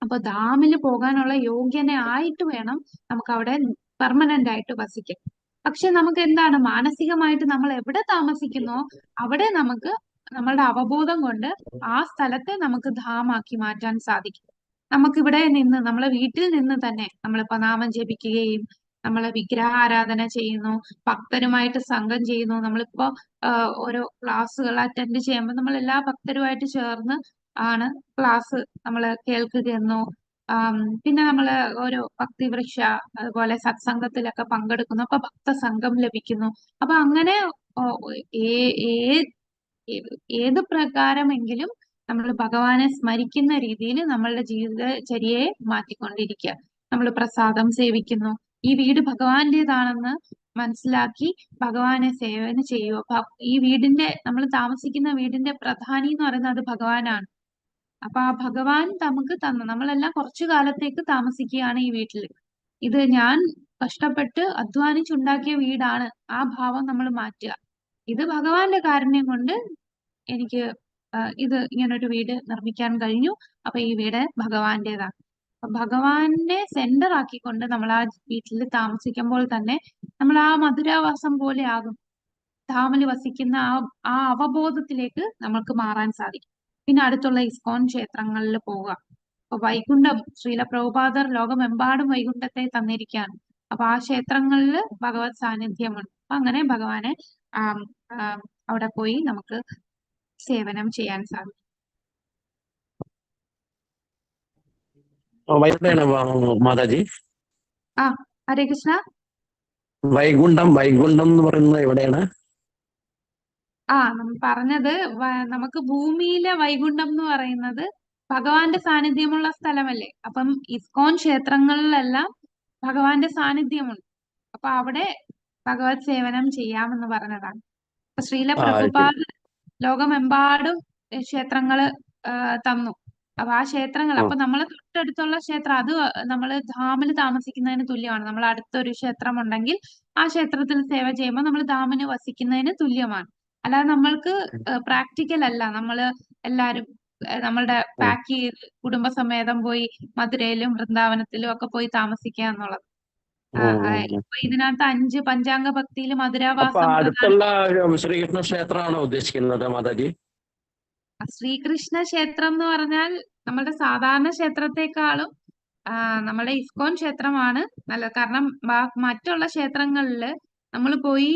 അപ്പൊ ധാമില് പോകാനുള്ള യോഗ്യനായിട്ട് വേണം നമുക്ക് അവിടെ പെർമനന്റ് ആയിട്ട് വസിക്കാൻ. പക്ഷെ നമുക്ക് എന്താണ്, മാനസികമായിട്ട് നമ്മൾ എവിടെ താമസിക്കുന്നോ അവിടെ നമുക്ക് നമ്മളുടെ അവബോധം കൊണ്ട് ആ സ്ഥലത്തെ നമുക്ക് ധാമാക്കി മാറ്റാൻ സാധിക്കും. നമുക്കിവിടെ നിന്ന്, നമ്മളെ വീട്ടിൽ നിന്ന് തന്നെ നമ്മളിപ്പോ നാമം ജപിക്കുകയും നമ്മളെ വിഗ്രഹാരാധന ചെയ്യുന്നു, ഭക്തരുമായിട്ട് സംഘം ചെയ്യുന്നു. നമ്മളിപ്പോ ഓരോ ക്ലാസ്സുകൾ അറ്റൻഡ് ചെയ്യുമ്പോൾ നമ്മൾ എല്ലാ ഭക്തരുമായിട്ട് ചേർന്ന് ആണ് ക്ലാസ് നമ്മൾ കേൾക്കുകയെന്നോ പിന്നെ നമ്മള് ഒരു ഭക്തിവൃക്ഷ അതുപോലെ സത്സംഗത്തിലൊക്കെ പങ്കെടുക്കുന്നു, അപ്പൊ ഭക്തസംഘം ലഭിക്കുന്നു. അപ്പൊ അങ്ങനെ ഓ, ഏ- ഏ- ഏത് പ്രകാരമെങ്കിലും നമ്മൾ ഭഗവാനെ സ്മരിക്കുന്ന രീതിയിൽ നമ്മളുടെ ജീവിതചര്യയെ മാറ്റിക്കൊണ്ടിരിക്കുക. നമ്മൾ പ്രസാദം സേവിക്കുന്നു, ഈ വീട് ഭഗവാന്റേതാണെന്ന് മനസ്സിലാക്കി ഭഗവാനെ സേവന ചെയ്യുക. ഈ വീടിന്റെ, നമ്മൾ താമസിക്കുന്ന വീടിന്റെ പ്രധാനി എന്ന് പറയുന്നത് ഭഗവാനാണ്. അപ്പൊ ആ ഭഗവാൻ നമുക്ക് തന്നു, നമ്മളെല്ലാം കുറച്ചു കാലത്തേക്ക് താമസിക്കുകയാണ് ഈ വീട്ടിൽ. ഇത് ഞാൻ കഷ്ടപ്പെട്ട് അധ്വാനിച്ചുണ്ടാക്കിയ വീടാണ്, ആ ഭാവം നമ്മൾ മാറ്റുക. ഇത് ഭഗവാന്റെ കാരുണ്യം കൊണ്ട് എനിക്ക് ഇത് ഇങ്ങനൊരു വീട് നിർമ്മിക്കാൻ കഴിഞ്ഞു. അപ്പൊ ഈ വീട് ഭഗവാന്റേതാണ്. അപ്പൊ ഭഗവാനെ സെന്റർ ആക്കിക്കൊണ്ട് നമ്മൾ ആ വീട്ടിൽ താമസിക്കുമ്പോൾ തന്നെ നമ്മൾ ആ മധുരാവാസം പോലെ ആകും. ധാമിൽ വസിക്കുന്ന ആ അവബോധത്തിലേക്ക് നമുക്ക് മാറാൻ സാധിക്കും. പിന്നെ അടുത്തുള്ള ഇസ്കോൺ ക്ഷേത്രങ്ങളിൽ പോവുക. അപ്പൊ വൈകുണ്ഠം, ശ്രീല പ്രഭുപാദർ ലോകമെമ്പാടും വൈകുണ്ഠത്തെ തന്നിരിക്കുകയാണ്. അപ്പൊ ആ ക്ഷേത്രങ്ങളിൽ ഭഗവത് സാന്നിധ്യമുണ്ട്. അപ്പൊ അങ്ങനെ ഭഗവാനെ ആം, ആം, അവിടെ പോയി നമുക്ക് സേവനം ചെയ്യാൻ സാധിക്കും.
എവിടെയാണ് മാതാജി
ആ, ഹരേ കൃഷ്ണ.
വൈകുണ്ഠം എന്ന് പറയുന്നത് എവിടെയാണ്?
നമ്മൾ പറഞ്ഞത് നമുക്ക് ഭൂമിയിലെ വൈകുണ്ഠം എന്ന് പറയുന്നത് ഭഗവാന്റെ സാന്നിധ്യമുള്ള സ്ഥലമല്ലേ. അപ്പം ഇസ്കോൺ ക്ഷേത്രങ്ങളിലെല്ലാം ഭഗവാന്റെ സാന്നിധ്യമുണ്ട്. അപ്പൊ അവിടെ ഭഗവത് സേവനം ചെയ്യാമെന്ന് പറഞ്ഞതാണ്. അപ്പൊ ശ്രീല
ശരി.
പ്രഭുപാദ് ലോകമെമ്പാടും ക്ഷേത്രങ്ങള് തന്നു. അപ്പൊ ആ ക്ഷേത്രങ്ങൾ,
ആ,
അപ്പൊ നമ്മളെ തൊട്ടടുത്തുള്ള ക്ഷേത്രം അത് നമ്മള് ധാമിൽ താമസിക്കുന്നതിന് തുല്യമാണ്. നമ്മൾ അടുത്തൊരു ക്ഷേത്രം ഉണ്ടെങ്കിൽ ആ ക്ഷേത്രത്തിൽ സേവ ചെയ്യുമ്പോൾ നമ്മൾ ധാമിന് വസിക്കുന്നതിന് തുല്യമാണ്. അല്ലാതെ നമ്മൾക്ക് പ്രാക്ടിക്കൽ അല്ല നമ്മള് എല്ലാരും നമ്മളുടെ
ഉം,
പാക്ക് ചെയ്ത് കുടുംബസമേതം പോയി മധുരയിലും വൃന്ദാവനത്തിലും ഒക്കെ പോയി താമസിക്കുക എന്നുള്ളത്.
ഉം, ഉം.
ഇപ്പൊ ഇതിനകത്ത് 5 പഞ്ചാംഗ ഭക്തിയിൽ
അപ്പൊ
മധുരാവാസം പ്രധാന.
അടുത്തുള്ള ശ്രീകൃഷ്ണ ക്ഷേത്രമാണോ ഉദ്ദേശിക്കുന്നത് മാതാജി?
ശ്രീകൃഷ്ണ ക്ഷേത്രം എന്ന് പറഞ്ഞാൽ നമ്മുടെ സാധാരണ ക്ഷേത്രത്തെക്കാളും നമ്മുടെ ഇസ്കോൺ ക്ഷേത്രമാണ് നല്ലത്. കാരണം മറ്റുള്ള ക്ഷേത്രങ്ങളില് നമ്മൾ പോയി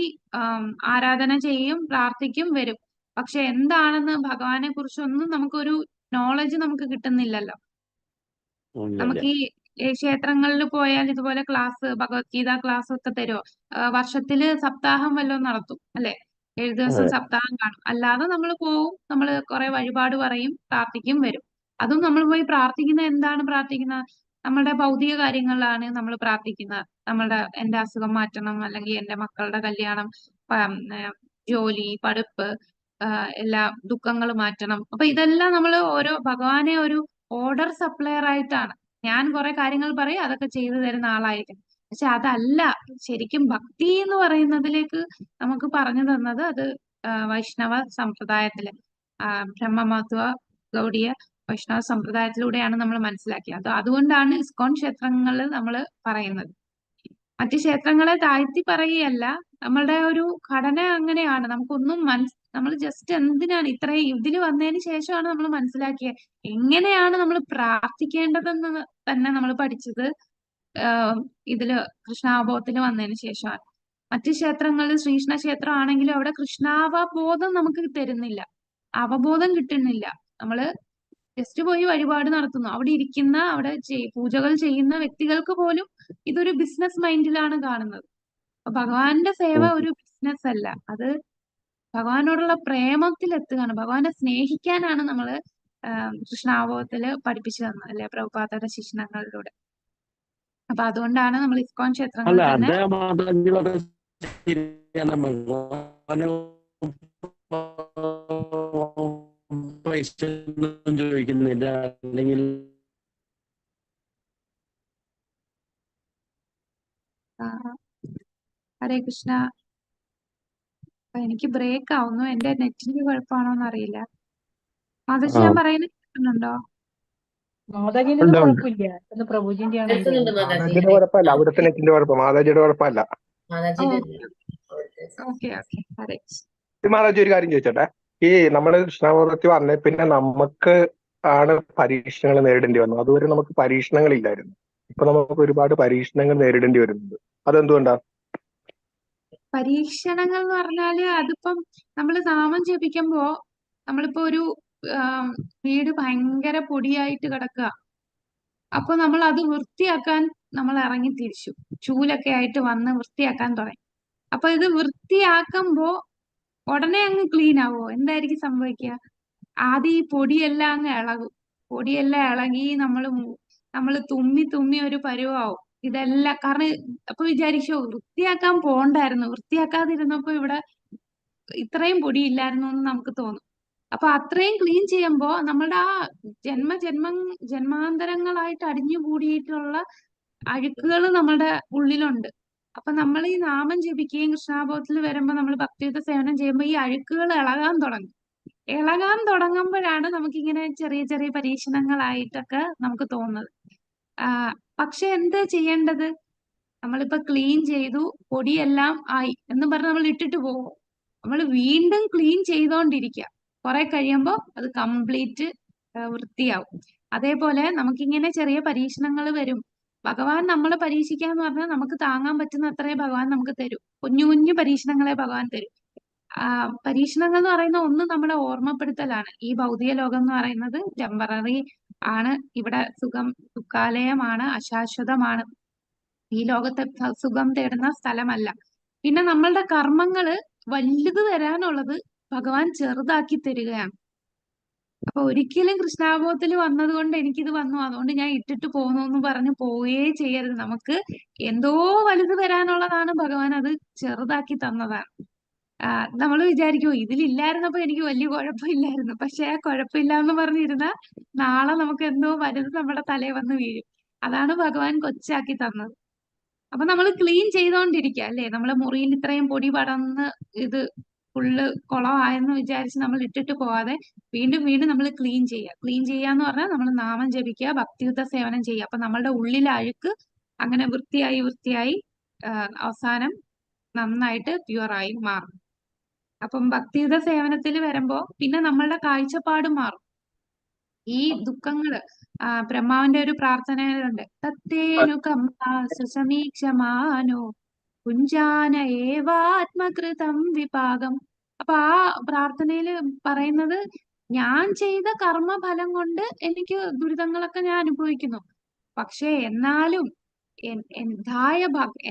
ആരാധന ചെയ്യും, പ്രാർത്ഥിക്കും, വരും. പക്ഷെ എന്താണെന്ന് ഭഗവാനെ കുറിച്ചൊന്നും നമുക്കൊരു നോളജ് നമുക്ക് കിട്ടുന്നില്ലല്ലോ.
ഇല്ല.
നമുക്ക് ഈ ക്ഷേത്രങ്ങളിൽ പോയാൽ ഇതുപോലെ ക്ലാസ്, ഭഗവത്ഗീത ക്ലാസ് ഒക്കെ തരുമോ? വർഷത്തില് സപ്താഹം വല്ലതും നടത്തും അല്ലെ? 7 ദിവസം
അതെ.
സപ്താഹം കാണും. അല്ലാതെ നമ്മൾ പോവും, നമ്മൾ കുറെ വഴിപാട് പറയും, പ്രാർത്ഥിക്കും, വരും. അതും നമ്മൾ പോയി പ്രാർത്ഥിക്കുന്നത് എന്താണ് പ്രാർത്ഥിക്കുന്നത്? നമ്മുടെ ഭൗതിക കാര്യങ്ങളിലാണ് നമ്മൾ പ്രാർത്ഥിക്കുന്നത്. എന്റെ അസുഖം മാറ്റണം, അല്ലെങ്കിൽ എന്റെ മക്കളുടെ കല്യാണം, ജോലി, പഠിപ്പ്, എല്ലാ ദുഃഖങ്ങൾ മാറ്റണം. അപ്പൊ ഇതെല്ലാം നമ്മൾ ഓരോ ഭഗവാനെ ഒരു ഓർഡർ സപ്ലയർ ആയിട്ടാണ്. ഞാൻ കുറെ കാര്യങ്ങൾ പറയും, അതൊക്കെ ചെയ്തു തരുന്ന ആളായിരിക്കും. പക്ഷെ അതല്ല ശരിക്കും ഭക്തി എന്ന് പറയുന്നതിലേക്ക് നമുക്ക് പറഞ്ഞു തന്നത്. അത് വൈഷ്ണവ സമ്പ്രദായത്തില് ബ്രഹ്മമത്വ ഗൗഡിയ വൈഷ്ണവ സമ്പ്രദായത്തിലൂടെയാണ് നമ്മൾ മനസ്സിലാക്കിയത്. അതുകൊണ്ടാണ് ഇസ്കോൺ ക്ഷേത്രങ്ങളിൽ നമ്മൾ പറയുന്നത്. മറ്റു ക്ഷേത്രങ്ങളെ താഴ്ത്തി പറയുകയല്ല, നമ്മളുടെ ഒരു ഘടന അങ്ങനെയാണ്. നമുക്കൊന്നും നമ്മൾ ജസ്റ്റ് എന്തിനാണ് ഇത്രയും ഇതില് വന്നതിന് ശേഷമാണ് നമ്മൾ മനസ്സിലാക്കിയത് എങ്ങനെയാണ് നമ്മൾ പ്രാർത്ഥിക്കേണ്ടതെന്ന് തന്നെ നമ്മൾ പഠിച്ചത് ഇതില് കൃഷ്ണാവബോധത്തിൽ വന്നതിന് ശേഷമാണ്. മറ്റു ക്ഷേത്രങ്ങളിൽ, ശ്രീകൃഷ്ണ ക്ഷേത്രം ആണെങ്കിലും അവിടെ കൃഷ്ണാവബോധം നമുക്ക് തരുന്നില്ല, അവബോധം കിട്ടുന്നില്ല. നമ്മള് ജസ്റ്റ് പോയി വഴിപാട് നടത്തുന്നു. അവിടെ ഇരിക്കുന്ന, അവിടെ പൂജകൾ ചെയ്യുന്ന വ്യക്തികൾക്ക് പോലും ഇതൊരു ബിസിനസ് മൈൻഡിലാണ് കാണുന്നത്. അപ്പൊ ഭഗവാന്റെ സേവ
ഉം.
ഒരു ബിസിനസ് അല്ല, അത് ഭഗവാനോടുള്ള പ്രേമത്തിൽ എത്തുകയാണ്. ഭഗവാനെ സ്നേഹിക്കാനാണ് നമ്മള് കൃഷ്ണാവബോധത്തില് പഠിപ്പിച്ചു തന്നത് അല്ലെ, പ്രഭുപാദരുടെ ശിക്ഷണങ്ങളിലൂടെ. അപ്പൊ അതുകൊണ്ടാണ് നമ്മൾ ഇസ്കോൺ
അല്ല,
ക്ഷേത്രങ്ങളിൽ തന്നെ.
അത് മാതാജിയുടെ ശരിയാണ്. ഭഗവാന് പൈസ ഒന്നും ചോദിക്കുന്നില്ല, അല്ലെങ്കിൽ
ആ, ഹരേ കൃഷ്ണ. എനിക്ക് ബ്രേക്ക് ആവുന്നു, എന്റെ നെറ്റിന്റെ കുഴപ്പമാണോന്ന് അറിയില്ല. മാതാജി
ആ,
ഞാൻ പറയുന്നത് കേൾക്കുന്നുണ്ടോ?
മാതാജിന്റെ
ഉണ്ട് ഉണ്ട്.
കുഴപ്പമില്ല, എന്ന് പ്രഭുജിന്റെ ആണെന്ന്
കേൾക്കുന്നുണ്ട്
തോന്നുന്നു.
മാതാജി.
മാതാജിയുടെ കുഴപ്പമല്ല, അവിടുത്തെ നെറ്റിന്റെ കുഴപ്പം, മാതാജിയുടെ കുഴപ്പമല്ല.
മാതാജിയുടെ
ഓക്കെ ഓക്കെ, ഹരേ കൃഷ്ണ.
ഈ മാതാജി ഒരു കാര്യം ചോദിച്ചോട്ടെ, ഈ നമ്മുടെ കൃഷ്ണാവബോധത്തിൽ വന്നേ പിന്നെ നമുക്ക് ആണ് പരീക്ഷണങ്ങൾ നേരിടേണ്ടി വന്നത്. അതുവരെ നമുക്ക് പരീക്ഷണങ്ങളില്ലായിരുന്നു. ഇപ്പൊ നമുക്ക് ഒരുപാട് പരീക്ഷണങ്ങൾ നേരിടേണ്ടി വരുന്നുണ്ട്. അതെന്തുകൊണ്ടാ?
പരീക്ഷണങ്ങൾ എന്ന് പറഞ്ഞാല് അതിപ്പം നമ്മൾ നാമം ജപിക്കുമ്പോ നമ്മളിപ്പോ ഒരു വീട് ഭയങ്കര പൊടിയായിട്ട് കിടക്കുക, അപ്പൊ നമ്മൾ അത് വൃത്തിയാക്കാൻ നമ്മൾ ഇറങ്ങി തിരിച്ചു. ചൂലൊക്കെ ആയിട്ട് വന്ന് വൃത്തിയാക്കാൻ തുടങ്ങി. അപ്പൊ ഇത് വൃത്തിയാക്കുമ്പോ ഉടനെ അങ്ങ് ക്ലീൻ ആവോ? എന്തായിരിക്കും സംഭവിക്കുക? ആദ്യം ഈ പൊടിയെല്ലാം അങ്ങ് ഇളകും. പൊടിയെല്ലാം ഇളകി നമ്മള് തുമ്മി തുമ്മി ഒരു പരുവാവും. ഇതെല്ലാം കാരണം അപ്പൊ വിചാരിച്ചോ വൃത്തിയാക്കാൻ പോണ്ടായിരുന്നു, വൃത്തിയാക്കാതിരുന്നപ്പോ ഇവിടെ ഇത്രയും പൊടി ഇല്ലായിരുന്നു എന്ന് നമുക്ക് തോന്നും. അപ്പൊ അത്രയും ക്ലീൻ ചെയ്യുമ്പോ നമ്മുടെ ആ ജന്മാന്തരങ്ങളായിട്ട് അടിഞ്ഞു കൂടിയിട്ടുള്ള അഴുക്കുകൾ നമ്മുടെ ഉള്ളിലുണ്ട്. അപ്പൊ നമ്മൾ ഈ നാമം ജപിക്കുകയും കൃഷ്ണാബോധത്തിൽ വരുമ്പോ നമ്മൾ ഭക്തിയുത സേവനം ചെയ്യുമ്പോൾ ഈ അഴുക്കുകൾ ഇളകാൻ തുടങ്ങും. ഇളകാൻ തുടങ്ങുമ്പോഴാണ് നമുക്കിങ്ങനെ ചെറിയ ചെറിയ പരീക്ഷണങ്ങളായിട്ടൊക്കെ നമുക്ക് തോന്നുന്നത്. പക്ഷെ എന്താ ചെയ്യേണ്ടത്? നമ്മളിപ്പോ ക്ലീൻ ചെയ്തു, പൊടിയെല്ലാം ആയി എന്ന് പറഞ്ഞ് നമ്മൾ ഇട്ടിട്ട് പോകും. നമ്മൾ വീണ്ടും ക്ലീൻ ചെയ്തോണ്ടിരിക്കുക. കുറെ കഴിയുമ്പോൾ അത് കംപ്ലീറ്റ് വൃത്തിയാവും. അതേപോലെ നമുക്കിങ്ങനെ ചെറിയ പരീക്ഷണങ്ങൾ വരും. ഭഗവാൻ നമ്മളെ പരീക്ഷിക്കാന്ന് പറഞ്ഞാൽ നമുക്ക് താങ്ങാൻ പറ്റുന്ന അത്രേ ഭഗവാൻ നമുക്ക് തരും. കുഞ്ഞു കുഞ്ഞു പരീക്ഷണങ്ങളെ ഭഗവാൻ തരും. പരീക്ഷണങ്ങൾ എന്ന് പറയുന്ന ഒന്ന് നമ്മളെ ഓർമ്മപ്പെടുത്തലാണ്. ഈ ഭൗതിക ലോകം എന്ന് പറയുന്നത് ടെമ്പററി ആണ്. ഇവിടെ സുഖാലയമാണ്, അശാശ്വതമാണ്. ഈ ലോകത്തെ സുഖം തേടുന്ന സ്ഥലമല്ല. പിന്നെ നമ്മളുടെ കർമ്മങ്ങള് വലുത് തരാനുള്ളത് ഭഗവാൻ ചെറുതാക്കി തരികയാണ്. അപ്പൊ ഒരിക്കലും കൃഷ്ണാബോധത്തിൽ വന്നത് കൊണ്ട് എനിക്കിത് വന്നു, അതുകൊണ്ട് ഞാൻ ഇട്ടിട്ട് പോന്നു എന്ന് പറഞ്ഞു പോവുകയേ ചെയ്യരുത്. നമുക്ക് എന്തോ വലുത് തരാനുള്ളതാണ് ഭഗവാൻ അത് ചെറുതാക്കി തന്നതാണ്. നമ്മൾ വിചാരിക്കും ഇതിലില്ലായിരുന്നപ്പോ എനിക്ക് വലിയ കുഴപ്പമില്ലായിരുന്നു. പക്ഷെ ആ കുഴപ്പമില്ല എന്ന് പറഞ്ഞിരുന്ന നാളെ നമുക്ക് എന്തോ വലുത് നമ്മുടെ തലയിൽ വന്ന് വീഴും. അതാണ് ഭഗവാൻ കൊച്ചാക്കി തന്നത്. അപ്പൊ നമ്മൾ ക്ലീൻ ചെയ്തോണ്ടിരിക്കുക അല്ലേ? നമ്മളെ മുറിയിൽ ഇത്രയും പൊടി പടർന്ന് ഇത് ഫുള്ള് കുളമായെന്ന് വിചാരിച്ച് നമ്മൾ ഇട്ടിട്ട് പോവാതെ വീണ്ടും വീണ്ടും നമ്മൾ ക്ലീൻ ചെയ്യുക. ക്ലീൻ ചെയ്യാന്ന് പറഞ്ഞാൽ നമ്മൾ നാമം ജപിക്കുക, ഭക്തിയുത സേവനം ചെയ്യുക. അപ്പൊ നമ്മളുടെ ഉള്ളിലെ അഴുക്ക് അങ്ങനെ വൃത്തിയായി വൃത്തിയായി അവസാനം നന്നായിട്ട് പ്യുവറായി മാറും. അപ്പം ഭക്തിയുത സേവനത്തിൽ വരുമ്പോ പിന്നെ നമ്മളുടെ കാഴ്ചപ്പാട് മാറും. ഈ ദുഃഖങ്ങള് ബ്രഹ്മാവിന്റെ ഒരു പ്രാർത്ഥനയിലുണ്ട്, തത്തേനു സമീക്ഷമാനോ കുഞ്ചാന ഏവാത്മകൃതം വിപാകം. അപ്പൊ ആ പ്രാർത്ഥനയില് പറയുന്നത്, ഞാൻ ചെയ്ത കർമ്മഫലം കൊണ്ട് എനിക്ക് ദുരിതങ്ങളൊക്കെ ഞാൻ അനുഭവിക്കുന്നു. പക്ഷെ എന്നാലും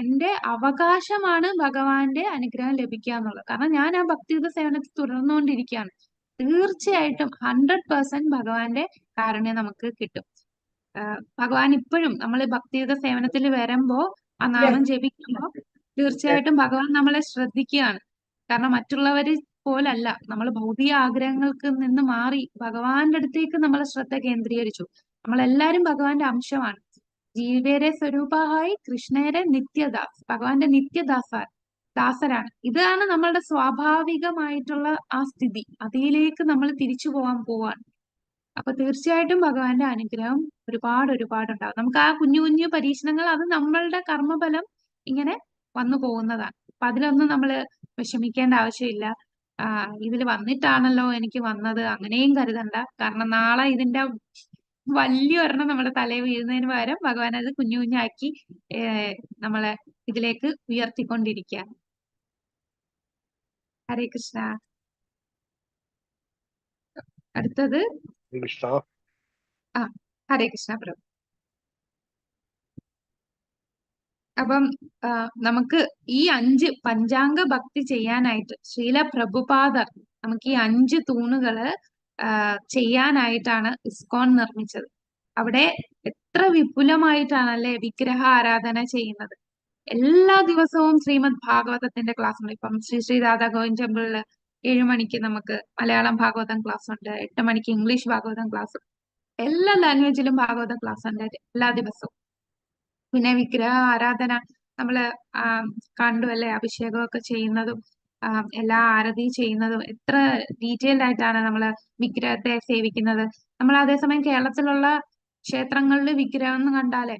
എന്റെ അവകാശമാണ് ഭഗവാന്റെ അനുഗ്രഹം ലഭിക്കുക എന്നുള്ളത്. കാരണം ഞാൻ ആ ഭക്തിയുത സേവനത്തിൽ തുടർന്നുകൊണ്ടിരിക്കുകയാണ്. തീർച്ചയായിട്ടും 100% ഭഗവാന്റെ കാരുണ്യം നമുക്ക് കിട്ടും. ഭഗവാൻ ഇപ്പോഴും നമ്മൾ ഭക്തിയുത സേവനത്തിൽ വരുമ്പോ ആ നാമം ജപിക്കുമ്പോ തീർച്ചയായിട്ടും ഭഗവാൻ നമ്മളെ ശ്രദ്ധിക്കുകയാണ്. കാരണം മറ്റുള്ളവര് പോലല്ല, നമ്മൾ ഭൗതിക ആഗ്രഹങ്ങൾക്ക് നിന്ന് മാറി ഭഗവാന്റെ അടുത്തേക്ക് നമ്മളെ ശ്രദ്ധ കേന്ദ്രീകരിച്ചു. നമ്മളെല്ലാരും ഭഗവാന്റെ അംശമാണ്. ജീവേരെ സ്വരൂപമായി കൃഷ്ണേരെ നിത്യദാസ്, ഭഗവാന്റെ ദാസരാണ്. ഇതാണ് നമ്മളുടെ സ്വാഭാവികമായിട്ടുള്ള ആ സ്ഥിതി. അതിലേക്ക് നമ്മൾ തിരിച്ചു പോവാണ്. അപ്പൊ തീർച്ചയായിട്ടും ഭഗവാന്റെ അനുഗ്രഹം ഒരുപാട് ഉണ്ടാവും. നമുക്ക് ആ കുഞ്ഞു കുഞ്ഞു പരീക്ഷണങ്ങൾ അത് നമ്മളുടെ കർമ്മഫലം ഇങ്ങനെ വന്നു പോകുന്നതാണ്. അപ്പൊ അതിലൊന്നും നമ്മൾ വിഷമിക്കേണ്ട ആവശ്യമില്ല. ഇതിൽ വന്നിട്ടാണല്ലോ എനിക്ക് വന്നത് അങ്ങനെയും കരുതണ്ട. കാരണം നാളെ ഇതിന്റെ വലിയ ഒരെണ്ണം നമ്മുടെ തലയിൽ വീഴുന്നതിന് പകരം ഭഗവാൻ അത് കുഞ്ഞു കുഞ്ഞാക്കി നമ്മളെ ഇതിലേക്ക് ഉയർത്തിക്കൊണ്ടിരിക്കുകയാണ്. ഹരേ കൃഷ്ണ. അടുത്തത്
കൃഷ്ണ.
ഹരേ കൃഷ്ണ പ്രഭു. അപ്പം നമുക്ക് ഈ 5 പഞ്ചാംഗ ഭക്തി ചെയ്യാനായിട്ട് ശ്രീല പ്രഭുപാദർ നമുക്ക് ഈ 5 തൂണുകള് ചെയ്യാനായിട്ടാണ് ഇസ്കോൺ നിർമ്മിച്ചത്. അവിടെ എത്ര വിപുലമായിട്ടാണല്ലേ വിഗ്രഹ ആരാധന ചെയ്യുന്നത്. എല്ലാ ദിവസവും ശ്രീമദ് ഭാഗവതത്തിന്റെ ക്ലാസ് ഉണ്ട്. ഇപ്പം ശ്രീ രാധാ ഗോവിന്ദ് ടെമ്പിളില് 7 മണിക്ക് നമുക്ക് മലയാളം ഭാഗവതം ക്ലാസ് ഉണ്ട്, 8 മണിക്ക് ഇംഗ്ലീഷ് ഭാഗവതം ക്ലാസ്, എല്ലാ ലാംഗ്വേജിലും ഭാഗവത ക്ലാസ് ഉണ്ട് എല്ലാ ദിവസവും. പിന്നെ വിഗ്രഹ ആരാധന നമ്മള് കണ്ടു അല്ലെ, അഭിഷേകമൊക്കെ ചെയ്യുന്നതും എല്ലാ ആരതി ചെയ്യുന്നതും എത്ര ഡീറ്റെയിൽഡ് ആയിട്ടാണ് നമ്മള് വിഗ്രഹത്തെ സേവിക്കുന്നത്. നമ്മൾ അതേസമയം കേരളത്തിലുള്ള ക്ഷേത്രങ്ങളിൽ വിഗ്രഹം എന്ന് കണ്ടാലേ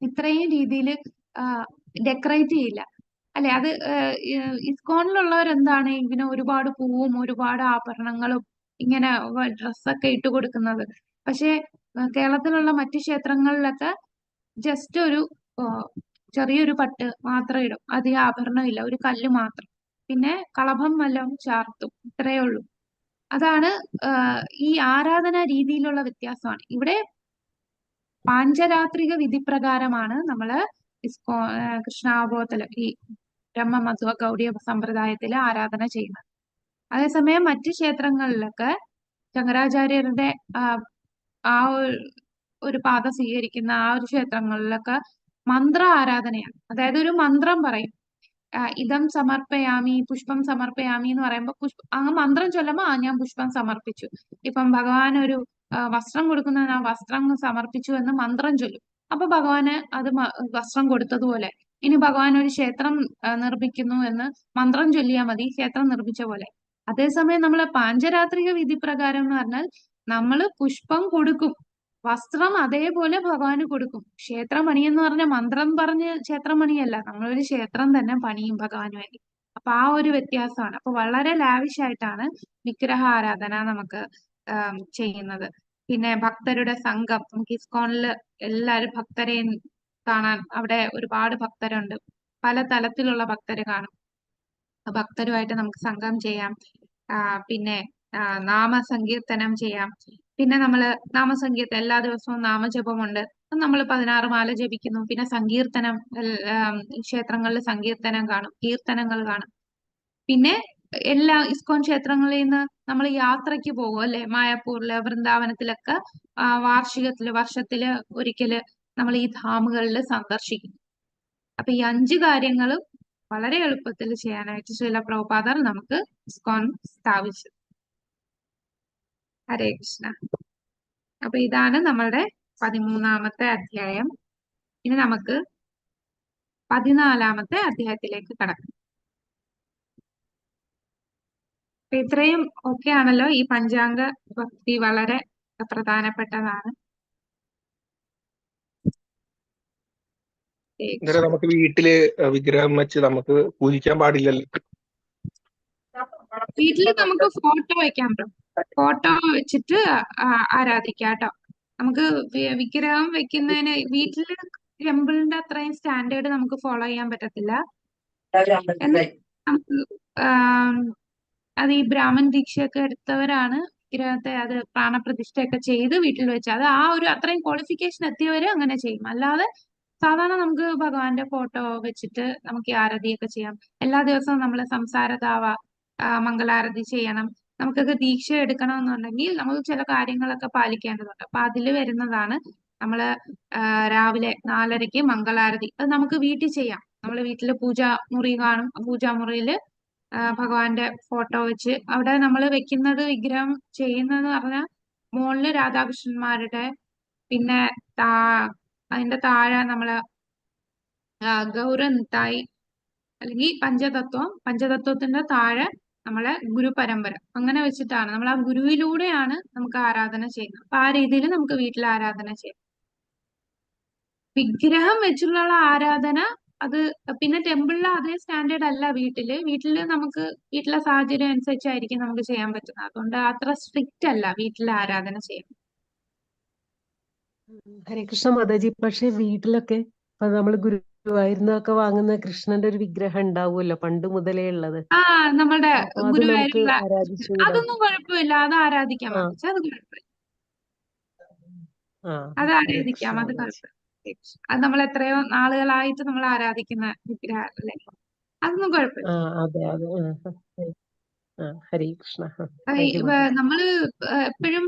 ഇത്രയും രീതിയിൽ ഡെക്കറേറ്റ് ചെയ്യില്ല അല്ലെ. അത് ഇസ്കോണിലുള്ളവരെന്താണ് ഇങ്ങനെ ഒരുപാട് പൂവും ഒരുപാട് ആഭരണങ്ങളും ഇങ്ങനെ ഡ്രസ്സൊക്കെ ഇട്ട് കൊടുക്കുന്നത്. പക്ഷെ കേരളത്തിലുള്ള മറ്റു ക്ഷേത്രങ്ങളിലൊക്കെ ജസ്റ്റ് ഒരു ചെറിയൊരു പട്ട് മാത്രം ഇടും, അധികം ആഭരണം ഇല്ല, ഒരു കല്ല് മാത്രം, പിന്നെ കളഭം വല്ലതും ചാർത്തും, ഇത്രയേ ഉള്ളൂ. അതാണ് ഈ ആരാധനാ രീതിയിലുള്ള വ്യത്യാസമാണ്. ഇവിടെ പാഞ്ചരാത്രിക വിധി പ്രകാരമാണ് നമ്മള് കൃഷ്ണാവബോധത്തില് ഈ ബ്രഹ്മമധ്വ ഗൗഡീയ സമ്പ്രദായത്തില് ആരാധന ചെയ്യുന്നത്. അതേസമയം മറ്റ് ക്ഷേത്രങ്ങളിലൊക്കെ ശങ്കരാചാര്യരുടെ ആ ഒരു പാത സ്വീകരിക്കുന്ന ആ ഒരു ക്ഷേത്രങ്ങളിലൊക്കെ മന്ത്ര ആരാധനയാണ്. അതായത് ഒരു മന്ത്രം പറയും, ഇതം സമർപ്പയാമി, പുഷ്പം സമർപ്പയാമി എന്ന് പറയുമ്പോൾ ആ മന്ത്രം ചൊല്ലുമ്പോ ഞാൻ പുഷ്പം സമർപ്പിച്ചു. ഇപ്പം ഭഗവാൻ ഒരു വസ്ത്രം കൊടുക്കുന്നതിന് ആ വസ്ത്രം സമർപ്പിച്ചു എന്ന് മന്ത്രം ചൊല്ലും. അപ്പൊ ഭഗവാന് അത് വസ്ത്രം കൊടുത്തതുപോലെ. ഇനി ഭഗവാൻ ഒരു ക്ഷേത്രം നിർമ്മിക്കുന്നു എന്ന് മന്ത്രം ചൊല്ലിയാൽ മതി, ക്ഷേത്രം നിർമ്മിച്ച പോലെ. അതേസമയം നമ്മളെ പാഞ്ചരാത്രിക വിധി പ്രകാരം എന്ന് പറഞ്ഞാൽ നമ്മള് പുഷ്പം കൊടുക്കും, വസ്ത്രം അതേപോലെ ഭഗവാന് കൊടുക്കും. ക്ഷേത്രം പണിയെന്ന് പറഞ്ഞ മന്ത്രം പറഞ്ഞ് ക്ഷേത്രം പണിയല്ല, നമ്മളൊരു ക്ഷേത്രം തന്നെ പണിയും ഭഗവാന് വേണ്ടി. അപ്പൊ ആ ഒരു വ്യത്യാസമാണ്. അപ്പൊ വളരെ ലാവിഷായിട്ടാണ് വിഗ്രഹ ആരാധന നമുക്ക് ചെയ്യുന്നത്. പിന്നെ ഭക്തരുടെ സംഘം, നമുക്ക് ഇസ്കോണില് എല്ലാരും ഭക്തരെയും കാണാൻ അവിടെ ഒരുപാട് ഭക്തരുണ്ട്, പല തലത്തിലുള്ള ഭക്തര് കാണും. ഭക്തരുമായിട്ട് നമുക്ക് സംഘം ചെയ്യാം. പിന്നെ നാമസങ്കീർത്തനം ചെയ്യാം. പിന്നെ നമ്മള് നാമസങ്കീർത്തനം എല്ലാ ദിവസവും നാമജപമുണ്ട്, നമ്മൾ 16 മാല ജപിക്കുന്നു. പിന്നെ സങ്കീർത്തനം, ക്ഷേത്രങ്ങളിൽ സങ്കീർത്തനം കാണും, കീർത്തനങ്ങൾ കാണും. പിന്നെ എല്ലാ ഇസ്കോൺ ക്ഷേത്രങ്ങളിൽ നിന്ന് നമ്മൾ യാത്രയ്ക്ക് പോകും അല്ലെ, മായാപ്പൂരില് വൃന്ദാവനത്തിലൊക്കെ വാർഷികത്തില് വർഷത്തില് ഒരിക്കല് നമ്മൾ ഈ ധാമുകളിൽ സന്ദർശിക്കും. അപ്പൊ ഈ 5 കാര്യങ്ങളും വളരെ എളുപ്പത്തിൽ ചെയ്യാനായിട്ട് ശ്രീല പ്രഭുപാദർ നമുക്ക് ഇസ്കോൺ സ്ഥാപിച്ചു. ഹരേ കൃഷ്ണ. അപ്പൊ ഇതാണ് നമ്മളുടെ 13ാമത്തെ അധ്യായം. ഇനി നമുക്ക് 14ാമത്തെ അധ്യായത്തിലേക്ക് കടക്കാം. അപ്പൊ ഇത്രയും ഒക്കെ ആണല്ലോ. ഈ പഞ്ചാംഗ ഭക്തി വളരെ പ്രധാനപ്പെട്ടതാണ്.
നമുക്ക് വീട്ടില് വിഗ്രഹം വെച്ച് നമുക്ക് പൂജിക്കാൻ പാടില്ലല്ലോ?
വീട്ടില് നമുക്ക് ഫോട്ടോ വെക്കാം ബ്രോ, ഫോട്ടോ വെച്ചിട്ട് ആരാധിക്കാം കേട്ടോ. നമുക്ക് വിഗ്രഹം വെക്കുന്നതിന് വീട്ടില് ടെമ്പിളിന്റെ അത്രയും സ്റ്റാൻഡേർഡ് നമുക്ക് ഫോളോ ചെയ്യാൻ പറ്റത്തില്ല. നമുക്ക് അത് ഈ ബ്രാഹ്മൺ ദീക്ഷയൊക്കെ എടുത്തവരാണ് വിഗ്രഹത്തെ അത് പ്രാണപ്രതിഷ്ഠയൊക്കെ ചെയ്ത് വീട്ടിൽ വെച്ച്, അത് ആ ഒരു അത്രയും ക്വാളിഫിക്കേഷൻ എത്തിയവര് അങ്ങനെ ചെയ്യും. അല്ലാതെ സാധാരണ നമുക്ക് ഭഗവാന്റെ ഫോട്ടോ വെച്ചിട്ട് നമുക്ക് ഈ ആരതിയൊക്കെ ചെയ്യാം. എല്ലാ ദിവസവും നമ്മൾ സംസാരതാവ മംഗളാരതി ചെയ്യണം. നമുക്കൊക്കെ ദീക്ഷ എടുക്കണമെന്നുണ്ടെങ്കിൽ നമുക്ക് ചില കാര്യങ്ങളൊക്കെ പാലിക്കേണ്ടതുണ്ട്. അപ്പൊ അതില് വരുന്നതാണ് നമ്മള് രാവിലെ 4:30 മംഗളാരതി. അത് നമുക്ക് വീട്ടിൽ ചെയ്യാം. നമ്മള് വീട്ടില് പൂജാമുറി കാണും, പൂജാമുറിയില് ഭഗവാന്റെ ഫോട്ടോ വെച്ച് അവിടെ നമ്മൾ വെക്കുന്നത്, വിഗ്രഹം ചെയ്യുന്നതെന്ന് പറഞ്ഞാൽ മുകളില് രാധാകൃഷ്ണന്മാരുടെ, പിന്നെ അതിന്റെ താഴെ നമ്മള് ഗൗരനിത്തായി അല്ലെങ്കിൽ പഞ്ചതത്വത്തിന്റെ താഴെ നമ്മളെ ഗുരുപരമ്പര, അങ്ങനെ വെച്ചിട്ടാണ് നമ്മൾ ആ ഗുരുവിലൂടെയാണ് നമുക്ക് ആരാധന ചെയ്യുന്നത്. അപ്പൊ ആ രീതിയിൽ നമുക്ക് വീട്ടിൽ ആരാധന ചെയ്യാം. വിഗ്രഹം വെച്ചുള്ള ആരാധന അത് പിന്നെ ടെമ്പിളിലെ അതേ സ്റ്റാൻഡേർഡ് അല്ല വീട്ടില് നമുക്ക് വീട്ടിലെ സാഹചര്യം അനുസരിച്ചായിരിക്കും നമുക്ക് ചെയ്യാൻ പറ്റുന്നത്. അതുകൊണ്ട് അത്ര സ്ട്രിക്റ്റ് അല്ല വീട്ടിലെ ആരാധന ചെയ്യാൻ.
ഹരേ കൃഷ്ണ മാതാജി. പക്ഷെ വീട്ടിലൊക്കെ നമ്മൾ ഗുരുവായൂരിന്നൊക്കെ വാങ്ങുന്ന കൃഷ്ണന്റെ ഒരു വിഗ്രഹം ഉണ്ടാവുമല്ലോ പണ്ട് മുതലേ ഉള്ളത്,
നമ്മുടെ
അപ്പൊ അത് നമുക്ക്
ഗുരുവായൂരുള്ള
ആരാധിച്ചുകൂടാ?
അതൊന്നും കുഴപ്പമില്ല, അത് ആരാധിക്കാം.
ആ
അത് കുഴപ്പമില്ല,
ആ
അത്
ഹരേ
ആരാധിക്കാം,
കൃഷ്ണ
അത്
മാതാജി.
കുഴപ്പമില്ല. അത് നമ്മൾ എത്രയോ നാളുകളായിട്ട് നമ്മൾ ആരാധിക്കുന്ന വിഗ്രഹം അല്ലേ, അതൊന്നും കുഴപ്പമില്ല.
അതെ അതെ. ഹരേ കൃഷ്ണ. Thank you mataji.
നമ്മള് എപ്പോഴും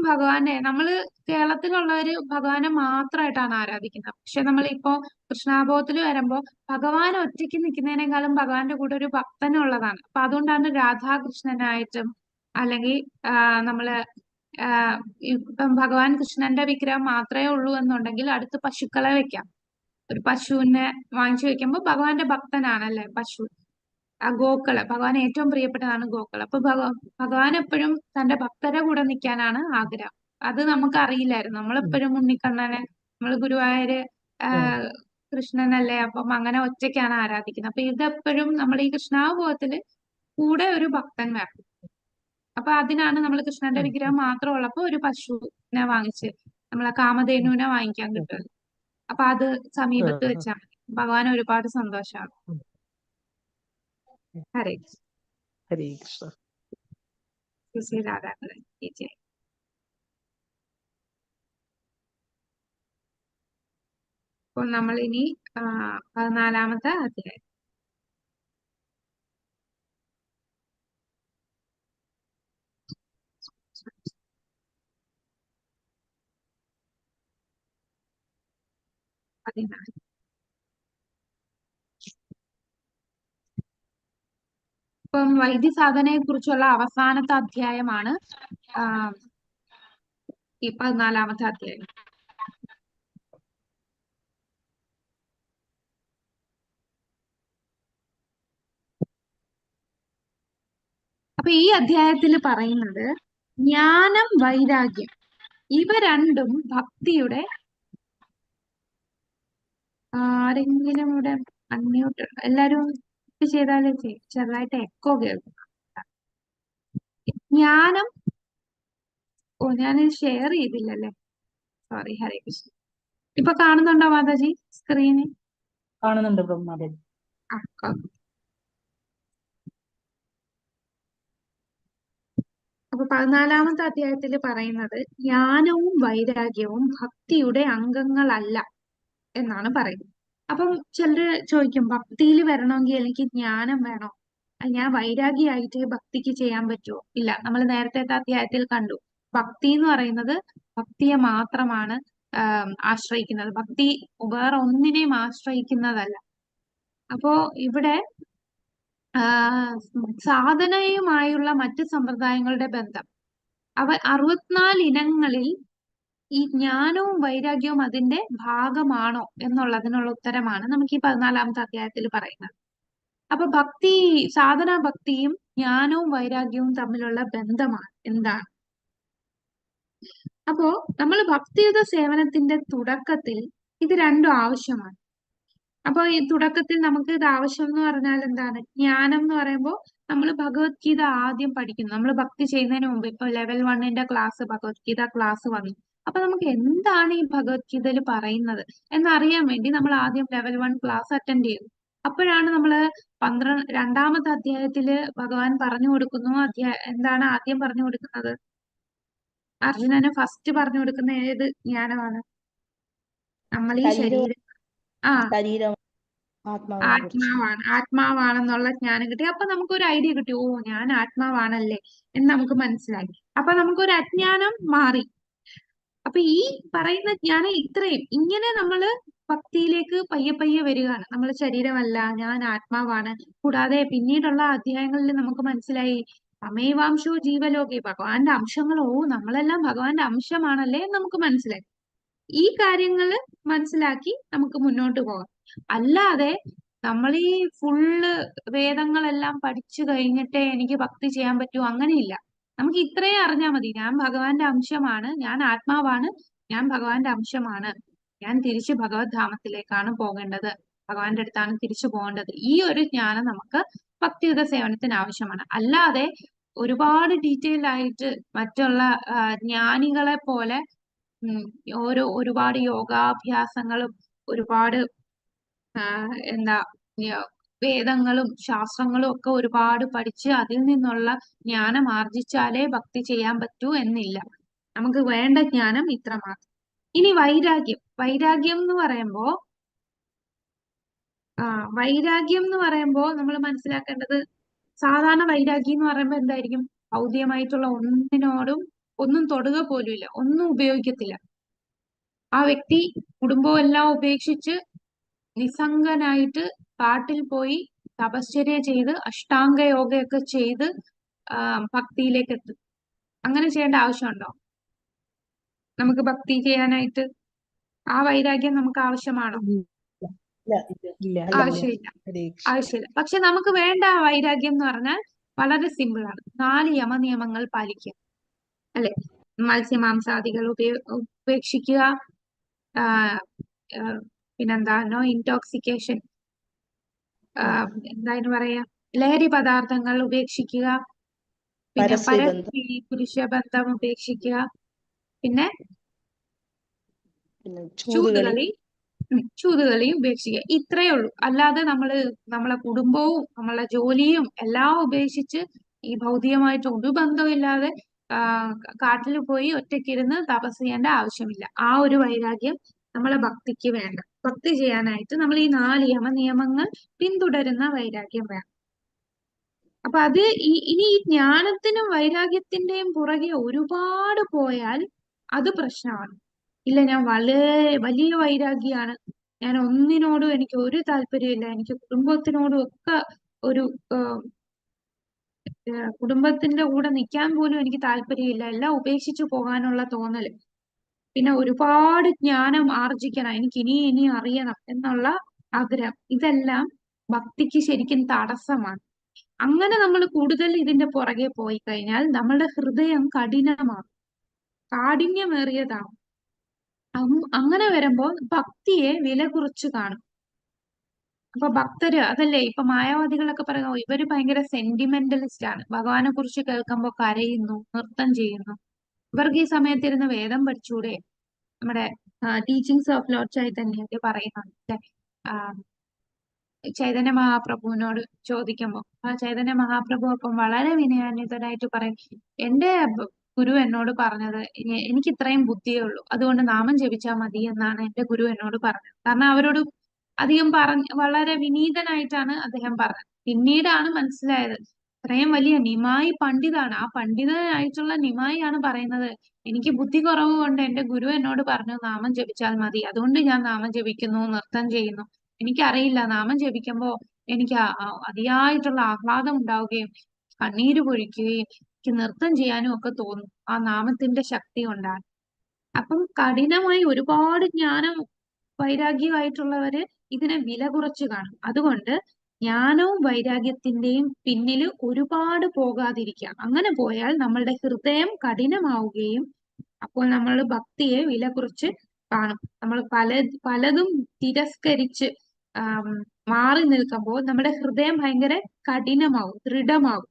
നമ്മള് കേരളത്തിലുള്ളവര് ഭഗവാനെ മാത്രമായിട്ടാണ് ആരാധിക്കുന്നത്. പക്ഷെ നമ്മളിപ്പോ കൃഷ്ണാബോധത്തിൽ വരുമ്പോ ഭഗവാൻ ഒറ്റയ്ക്ക് നിൽക്കുന്നതിനേക്കാളും ഭഗവാന്റെ കൂടെ ഒരു ഭക്തനുള്ളതാണ്. അപ്പൊ അതുകൊണ്ടാണ് രാധാകൃഷ്ണനായിട്ടും അല്ലെങ്കിൽ നമ്മള് ഇപ്പം ഭഗവാൻ കൃഷ്ണന്റെ വിഗ്രഹം മാത്രമേ ഉള്ളൂ എന്നുണ്ടെങ്കിൽ അടുത്ത് പശുക്കളെ വെക്കാം. ഒരു പശുവിനെ വാങ്ങിച്ചു വെക്കുമ്പോ ഭഗവാന്റെ ഭക്തനാണല്ലേ പശു. ഗോക്കള് ഭഗവാൻ ഏറ്റവും പ്രിയപ്പെട്ടതാണ് ഗോക്കള്. അപ്പൊ ഭഗവാൻ എപ്പോഴും തന്റെ ഭക്തരുടെ കൂടെ നിൽക്കാനാണ് ആഗ്രഹം. അത് നമുക്ക് അറിയില്ലായിരുന്നു. നമ്മളെപ്പോഴും ഉണ്ണിക്കണ്ണനെ, നമ്മള് ഗുരുവായൂര് കൃഷ്ണനല്ലേ, അപ്പം അങ്ങനെ ഒറ്റയ്ക്കാണ് ആരാധിക്കുന്നത്. അപ്പൊ ഇതെപ്പോഴും നമ്മൾ ഈ കൃഷ്ണാവബോധത്തില് കൂടെ ഒരു ഭക്തൻ വേണം. അപ്പൊ അതിനാണ് നമ്മൾ കൃഷ്ണന്റെ വിഗ്രഹം മാത്രം ഉള്ളപ്പോ ഒരു പശുവിനെ വാങ്ങിച്ച്, നമ്മളെ കാമധേനുവിനെ വാങ്ങിക്കാൻ കിട്ടും. അപ്പൊ അത് സമീപത്ത് വെച്ചാൽ മതി. ഭഗവാൻ ഒരുപാട് സന്തോഷമാണ്. ഹരേ
ഹരേ കൃഷ്ണ.
ശ്രീ രാധാകൃഷ്ണൻ. അപ്പോൾ നമ്മൾ ഇനി 14-ാമത്തെ അധ്യായം. ഇപ്പം വൈദ്യസാധനയെ കുറിച്ചുള്ള അവസാനത്തെ അധ്യായമാണ് ഈ 14-ാമത്തെ അധ്യായം. അപ്പൊ ഈ അധ്യായത്തിൽ പറയുന്നത് ജ്ഞാനം, വൈരാഗ്യം ഇവ രണ്ടും ഭക്തിയുടെ ആരെങ്കിലും ഇവിടെ അൺമ്യൂട്ട് എല്ലാരും ചെയ്താലേ ചെറുതായിട്ട് എക്കോ കേൾക്കും. ജ്ഞാനം ഞാനിത് ഷെയർ ചെയ്തില്ലല്ലേ, സോറി. ഹരേ കൃഷ്ണ. ഇപ്പൊ കാണുന്നുണ്ടോ മാതാജി സ്ക്രീന്?
കാണുന്നുണ്ട് മാതാജി.
അപ്പൊ 14-ാമത്തെ അധ്യായത്തിൽ പറയുന്നത് ജ്ഞാനവും വൈരാഗ്യവും ഭക്തിയുടെ അംഗങ്ങളല്ല എന്നാണ് പറയുന്നത്. അപ്പം ചിലര് ചോദിക്കും, ഭക്തിയിൽ വരണമെങ്കിൽ എനിക്ക് ജ്ഞാനം വേണോ? ഞാൻ വൈരാഗ്യമായിട്ട് ഭക്തിക്ക് ചെയ്യാൻ പറ്റുമോ? ഇല്ല. നമ്മൾ നേരത്തെ അധ്യായത്തിൽ കണ്ടു, ഭക്തി എന്ന് പറയുന്നത് ഭക്തിയെ മാത്രമാണ് ആശ്രയിക്കുന്നത്. ഭക്തി വേറെ ഒന്നിനെയും ആശ്രയിക്കുന്നതല്ല. അപ്പോ ഇവിടെ സാധനയുമായുള്ള മറ്റ് സമ്പ്രദായങ്ങളുടെ ബന്ധം, 64 ഇനങ്ങളിൽ ഈ ജ്ഞാനവും വൈരാഗ്യവും അതിന്റെ ഭാഗമാണോ എന്നുള്ളതിനുള്ള ഉത്തരമാണ് നമുക്ക് ഈ 14-ാമത്തെ അധ്യായത്തിൽ പറയുന്നത്. അപ്പൊ സാധന ഭക്തിയും ജ്ഞാനവും വൈരാഗ്യവും തമ്മിലുള്ള ബന്ധമാണ് എന്താണ്? അപ്പോ നമ്മൾ ഭക്തിയുത സേവനത്തിന്റെ തുടക്കത്തിൽ ഇത് രണ്ടും ആവശ്യമാണ്. അപ്പൊ ഈ തുടക്കത്തിൽ നമുക്ക് ഇത് ആവശ്യം എന്ന് പറഞ്ഞാൽ എന്താണ്? ജ്ഞാനം എന്ന് പറയുമ്പോൾ നമ്മൾ ഭഗവത്ഗീത ആദ്യം പഠിക്കുന്നു. നമ്മൾ ഭക്തി ചെയ്യുന്നതിന് മുമ്പ് ഇപ്പൊ ലെവൽ 1-ന്റെ ക്ലാസ്, ഭഗവത്ഗീത ക്ലാസ് വന്നു. അപ്പൊ നമുക്ക് എന്താണ് ഈ ഭഗവത്ഗീതയിൽ പറയുന്നത് എന്നറിയാൻ വേണ്ടി നമ്മൾ ആദ്യം ലെവൽ 1 ക്ലാസ് അറ്റൻഡ് ചെയ്തു. അപ്പോഴാണ് നമ്മൾ 2-ാമത്തെ അധ്യായത്തില് ഭഗവാൻ പറഞ്ഞു കൊടുക്കുന്നു. എന്താണ് ആദ്യം പറഞ്ഞു കൊടുക്കുന്നത്? അർജുനന് ഫസ്റ്റ് പറഞ്ഞു കൊടുക്കുന്ന ഏത് ജ്ഞാനമാണ്? നമ്മൾ ഈ
ശരീരം
ആത്മാവാണെന്നുള്ള ജ്ഞാനം കിട്ടി. അപ്പൊ നമുക്കൊരു ഐഡിയ കിട്ടി, ഓ ഞാൻ ആത്മാവാണല്ലേ എന്ന് നമുക്ക് മനസ്സിലായി. അപ്പൊ നമുക്കൊരു അജ്ഞാനം മാറി. അപ്പൊ ഈ പറയുന്ന ജ്ഞാനം ഇത്രയും ഇങ്ങനെ നമ്മള് ഭക്തിയിലേക്ക് പയ്യെ പയ്യെ വരികയാണ്. നമ്മൾ ശരീരമല്ല, ഞാൻ ആത്മാവാണ്. കൂടാതെ പിന്നീടുള്ള അധ്യായങ്ങളിൽ നമുക്ക് മനസ്സിലായി, അമേവാംശോ ജീവലോകെ, ഭഗവാന്റെ അംശങ്ങളോ, നമ്മളെല്ലാം ഭഗവാന്റെ അംശമാണല്ലേ എന്ന് നമുക്ക് മനസ്സിലായി. ഈ കാര്യങ്ങൾ മനസ്സിലാക്കി നമുക്ക് മുന്നോട്ട് പോകാം. അല്ലാതെ നമ്മൾ ഈ ഫുള്ള് വേദങ്ങളെല്ലാം പഠിച്ചു കഴിഞ്ഞിട്ടേ എനിക്ക് ഭക്തി ചെയ്യാൻ പറ്റൂ, അങ്ങനെയില്ല. നമുക്ക് ഇത്രയും അറിഞ്ഞാൽ മതി, ഞാൻ ഭഗവാന്റെ അംശമാണ്, ഞാൻ ആത്മാവാണ്, ഞാൻ ഭഗവാന്റെ അംശമാണ്, ഞാൻ തിരിച്ച് ഭഗവത് ധാമത്തിലേക്കാണ് പോകേണ്ടത്, ഭഗവാന്റെ അടുത്താണ് തിരിച്ചു പോകേണ്ടത്. ഈ ഒരു ജ്ഞാനം നമുക്ക് ഭക്തിയുത സേവനത്തിന് ആവശ്യമാണ്. അല്ലാതെ ഒരുപാട് ഡീറ്റെയിൽ ആയിട്ട് മറ്റുള്ള ജ്ഞാനികളെ പോലെ ഒരുപാട് യോഗാഭ്യാസങ്ങളും ഒരുപാട് വേദങ്ങളും ശാസ്ത്രങ്ങളും ഒക്കെ ഒരുപാട് പഠിച്ച് അതിൽ നിന്നുള്ള ജ്ഞാനം ആർജിച്ചാലേ ഭക്തി ചെയ്യാൻ പറ്റൂ എന്നില്ല. നമുക്ക് വേണ്ട ജ്ഞാനം ഇത്ര മാത്രം. ഇനി വൈരാഗ്യം എന്ന് പറയുമ്പോ നമ്മൾ മനസ്സിലാക്കേണ്ടത്, സാധാരണ വൈരാഗ്യം എന്ന് പറയുമ്പോൾ എന്തായിരിക്കും? ഭൗതികമായിട്ടുള്ള ഒന്നിനോടും ഒന്നും തൊടുക പോലുമില്ല, ഒന്നും ഉപയോഗിക്കത്തില്ല. ആ വ്യക്തി കുടുംബം എല്ലാം ഉപേക്ഷിച്ച് നിസ്സംഗനായിട്ട് കാട്ടിൽ പോയി തപശ്ചര്യ ചെയ്ത് അഷ്ടാംഗ യോഗയൊക്കെ ചെയ്ത് ഭക്തിയിലേക്ക് എത്തും. അങ്ങനെ ചെയ്യേണ്ട ആവശ്യമുണ്ടോ? നമുക്ക് ഭക്തി ചെയ്യാനായിട്ട് ആ വൈരാഗ്യം നമുക്ക് ആവശ്യമാണോ? ആവശ്യമില്ല. പക്ഷെ നമുക്ക് വേണ്ട വൈരാഗ്യം എന്ന് പറഞ്ഞാൽ വളരെ സിമ്പിൾ ആണ്. 4 യമനിയമങ്ങൾ പാലിക്കുക, അല്ലെ? മത്സ്യമാംസാദികൾ ഉപേക്ഷിക്കുക, പിന്നെന്താ, നോ ഇൻടോക്സിക്കേഷൻ, എന്തായാലും പറയാ, ലഹരി പദാർത്ഥങ്ങൾ ഉപേക്ഷിക്കുക, പിന്നെ പരസ്ത്രീ പുരുഷ ബന്ധം ഉപേക്ഷിക്കുക, പിന്നെ ചൂതുകളി ഉപേക്ഷിക്കുക. ഇത്രയേ ഉള്ളൂ. അല്ലാതെ നമ്മളെ കുടുംബവും നമ്മളെ ജോലിയും എല്ലാം ഉപേക്ഷിച്ച് ഈ ഭൗതികമായിട്ട് ഒരു ബന്ധമില്ലാതെ കാട്ടിൽ പോയി ഒറ്റയ്ക്കിരുന്ന് തപസ് ചെയ്യേണ്ട ആവശ്യമില്ല. ആ ഒരു വൈരാഗ്യം നമ്മളെ ഭക്തിക്ക് വേണ്ട. ഭക്തി ചെയ്യാനായിട്ട് നമ്മൾ ഈ 4 നിയമങ്ങൾ പിന്തുടരുന്ന വൈരാഗ്യം വേണം. അപ്പൊ അത് ഇനി ഈ ജ്ഞാനത്തിനും വൈരാഗ്യത്തിന്റെയും പുറകെ ഒരുപാട് പോയാൽ അത് പ്രശ്നമാണ്. ഇല്ല, ഞാൻ വളരെ വലിയ വൈരാഗിയാണ്, ഞാൻ ഒന്നിനോടും എനിക്ക് ഒരു താല്പര്യമില്ല, എനിക്ക് കുടുംബത്തിനോടും ഒക്കെ ഒരു കുടുംബത്തിന്റെ കൂടെ നിൽക്കാൻ പോലും എനിക്ക് താല്പര്യമില്ല, എല്ലാം ഉപേക്ഷിച്ചു പോകാനുള്ള തോന്നല്, പിന്നെ ഒരുപാട് ജ്ഞാനം ആർജിക്കണം, എനിക്ക് ഇനി അറിയണം എന്നുള്ള ആഗ്രഹം, ഇതെല്ലാം ഭക്തിക്ക് ശരിക്കും തടസ്സമാണ്. അങ്ങനെ നമ്മൾ കൂടുതൽ ഇതിന്റെ പുറകെ പോയി കഴിഞ്ഞാൽ നമ്മളുടെ ഹൃദയം കാഠിന്യമേറിയതാവും. അങ്ങനെ വരുമ്പോ ഭക്തിയെ വില കുറച്ച് കാണും. അപ്പൊ ഭക്തര് അതല്ലേ ഇപ്പൊ മായാവാദികളൊക്കെ പറയുന്നു, ഇവര് ഭയങ്കര സെന്റിമെന്റലിസ്റ്റ് ആണ്, ഭഗവാനെ കുറിച്ച് കേൾക്കുമ്പോ കരയുന്നു, നൃത്തം ചെയ്യുന്നു. ഇവർക്ക് ഈ സമയത്തിരുന്ന് വേദം പഠിച്ചൂടെ? നമ്മുടെ ടീച്ചിങ്സ് ഓഫ് ലോർഡ് ചൈതന്യത്തിൽ പറയുന്നുണ്ട്. ചൈതന്യ മഹാപ്രഭുവിനോട് ചോദിക്കുമ്പോ ചൈതന്യ മഹാപ്രഭു അപ്പം വളരെ വിനയാന്വിതനായിട്ട് പറയും, എന്റെ ഗുരു എന്നോട് പറഞ്ഞത് എനിക്ക് ഇത്രയും ബുദ്ധിയേ ഉള്ളൂ, അതുകൊണ്ട് നാമം ജപിച്ചാൽ മതി എന്നാണ് എന്റെ ഗുരു എന്നോട് പറഞ്ഞത്. കാരണം അവരോട് അധികം വളരെ വിനീതനായിട്ടാണ് അദ്ദേഹം പറഞ്ഞത്. പിന്നീടാണ് മനസ്സിലായത് ഇത്രയും വലിയ നിമായി പണ്ഡിതാണ്, ആ പണ്ഡിതനായിട്ടുള്ള നിമായിയാണ് പറയുന്നത്, എനിക്ക് ബുദ്ധി കുറവ് കൊണ്ട് എന്റെ ഗുരു എന്നോട് പറഞ്ഞു നാമം ജപിച്ചാൽ മതി, അതുകൊണ്ട് ഞാൻ നാമം ജപിക്കുന്നു, നൃത്തം ചെയ്യുന്നു. എനിക്കറിയില്ല, നാമം ജപിക്കുമ്പോ എനിക്ക് അതിയായിട്ടുള്ള ആഹ്ലാദം ഉണ്ടാവുകയും കണ്ണീര് പൊഴിക്കുകയും എനിക്ക് നൃത്തം ചെയ്യാനും ഒക്കെ തോന്നും, ആ നാമത്തിന്റെ ശക്തി കൊണ്ടാണ്. അപ്പം കഠിനമായി ഒരുപാട് ജ്ഞാനം വൈരാഗ്യമായിട്ടുള്ളവര് ഇതിനെ വില കുറച്ച് കാണും. അതുകൊണ്ട് ജ്ഞാനവും വൈരാഗ്യത്തിന്റെയും പിന്നിൽ ഒരുപാട് പോകാതിരിക്കുക. അങ്ങനെ പോയാൽ നമ്മളുടെ ഹൃദയം കഠിനമാവുകയും അപ്പോൾ നമ്മൾ ഭക്തിയെ വില കുറച്ച് കാണും. നമ്മൾ പലതും തിരസ്കരിച്ച് മാറി നിൽക്കുമ്പോൾ നമ്മുടെ ഹൃദയം ഭയങ്കര കഠിനമാവും, ദൃഢമാവും.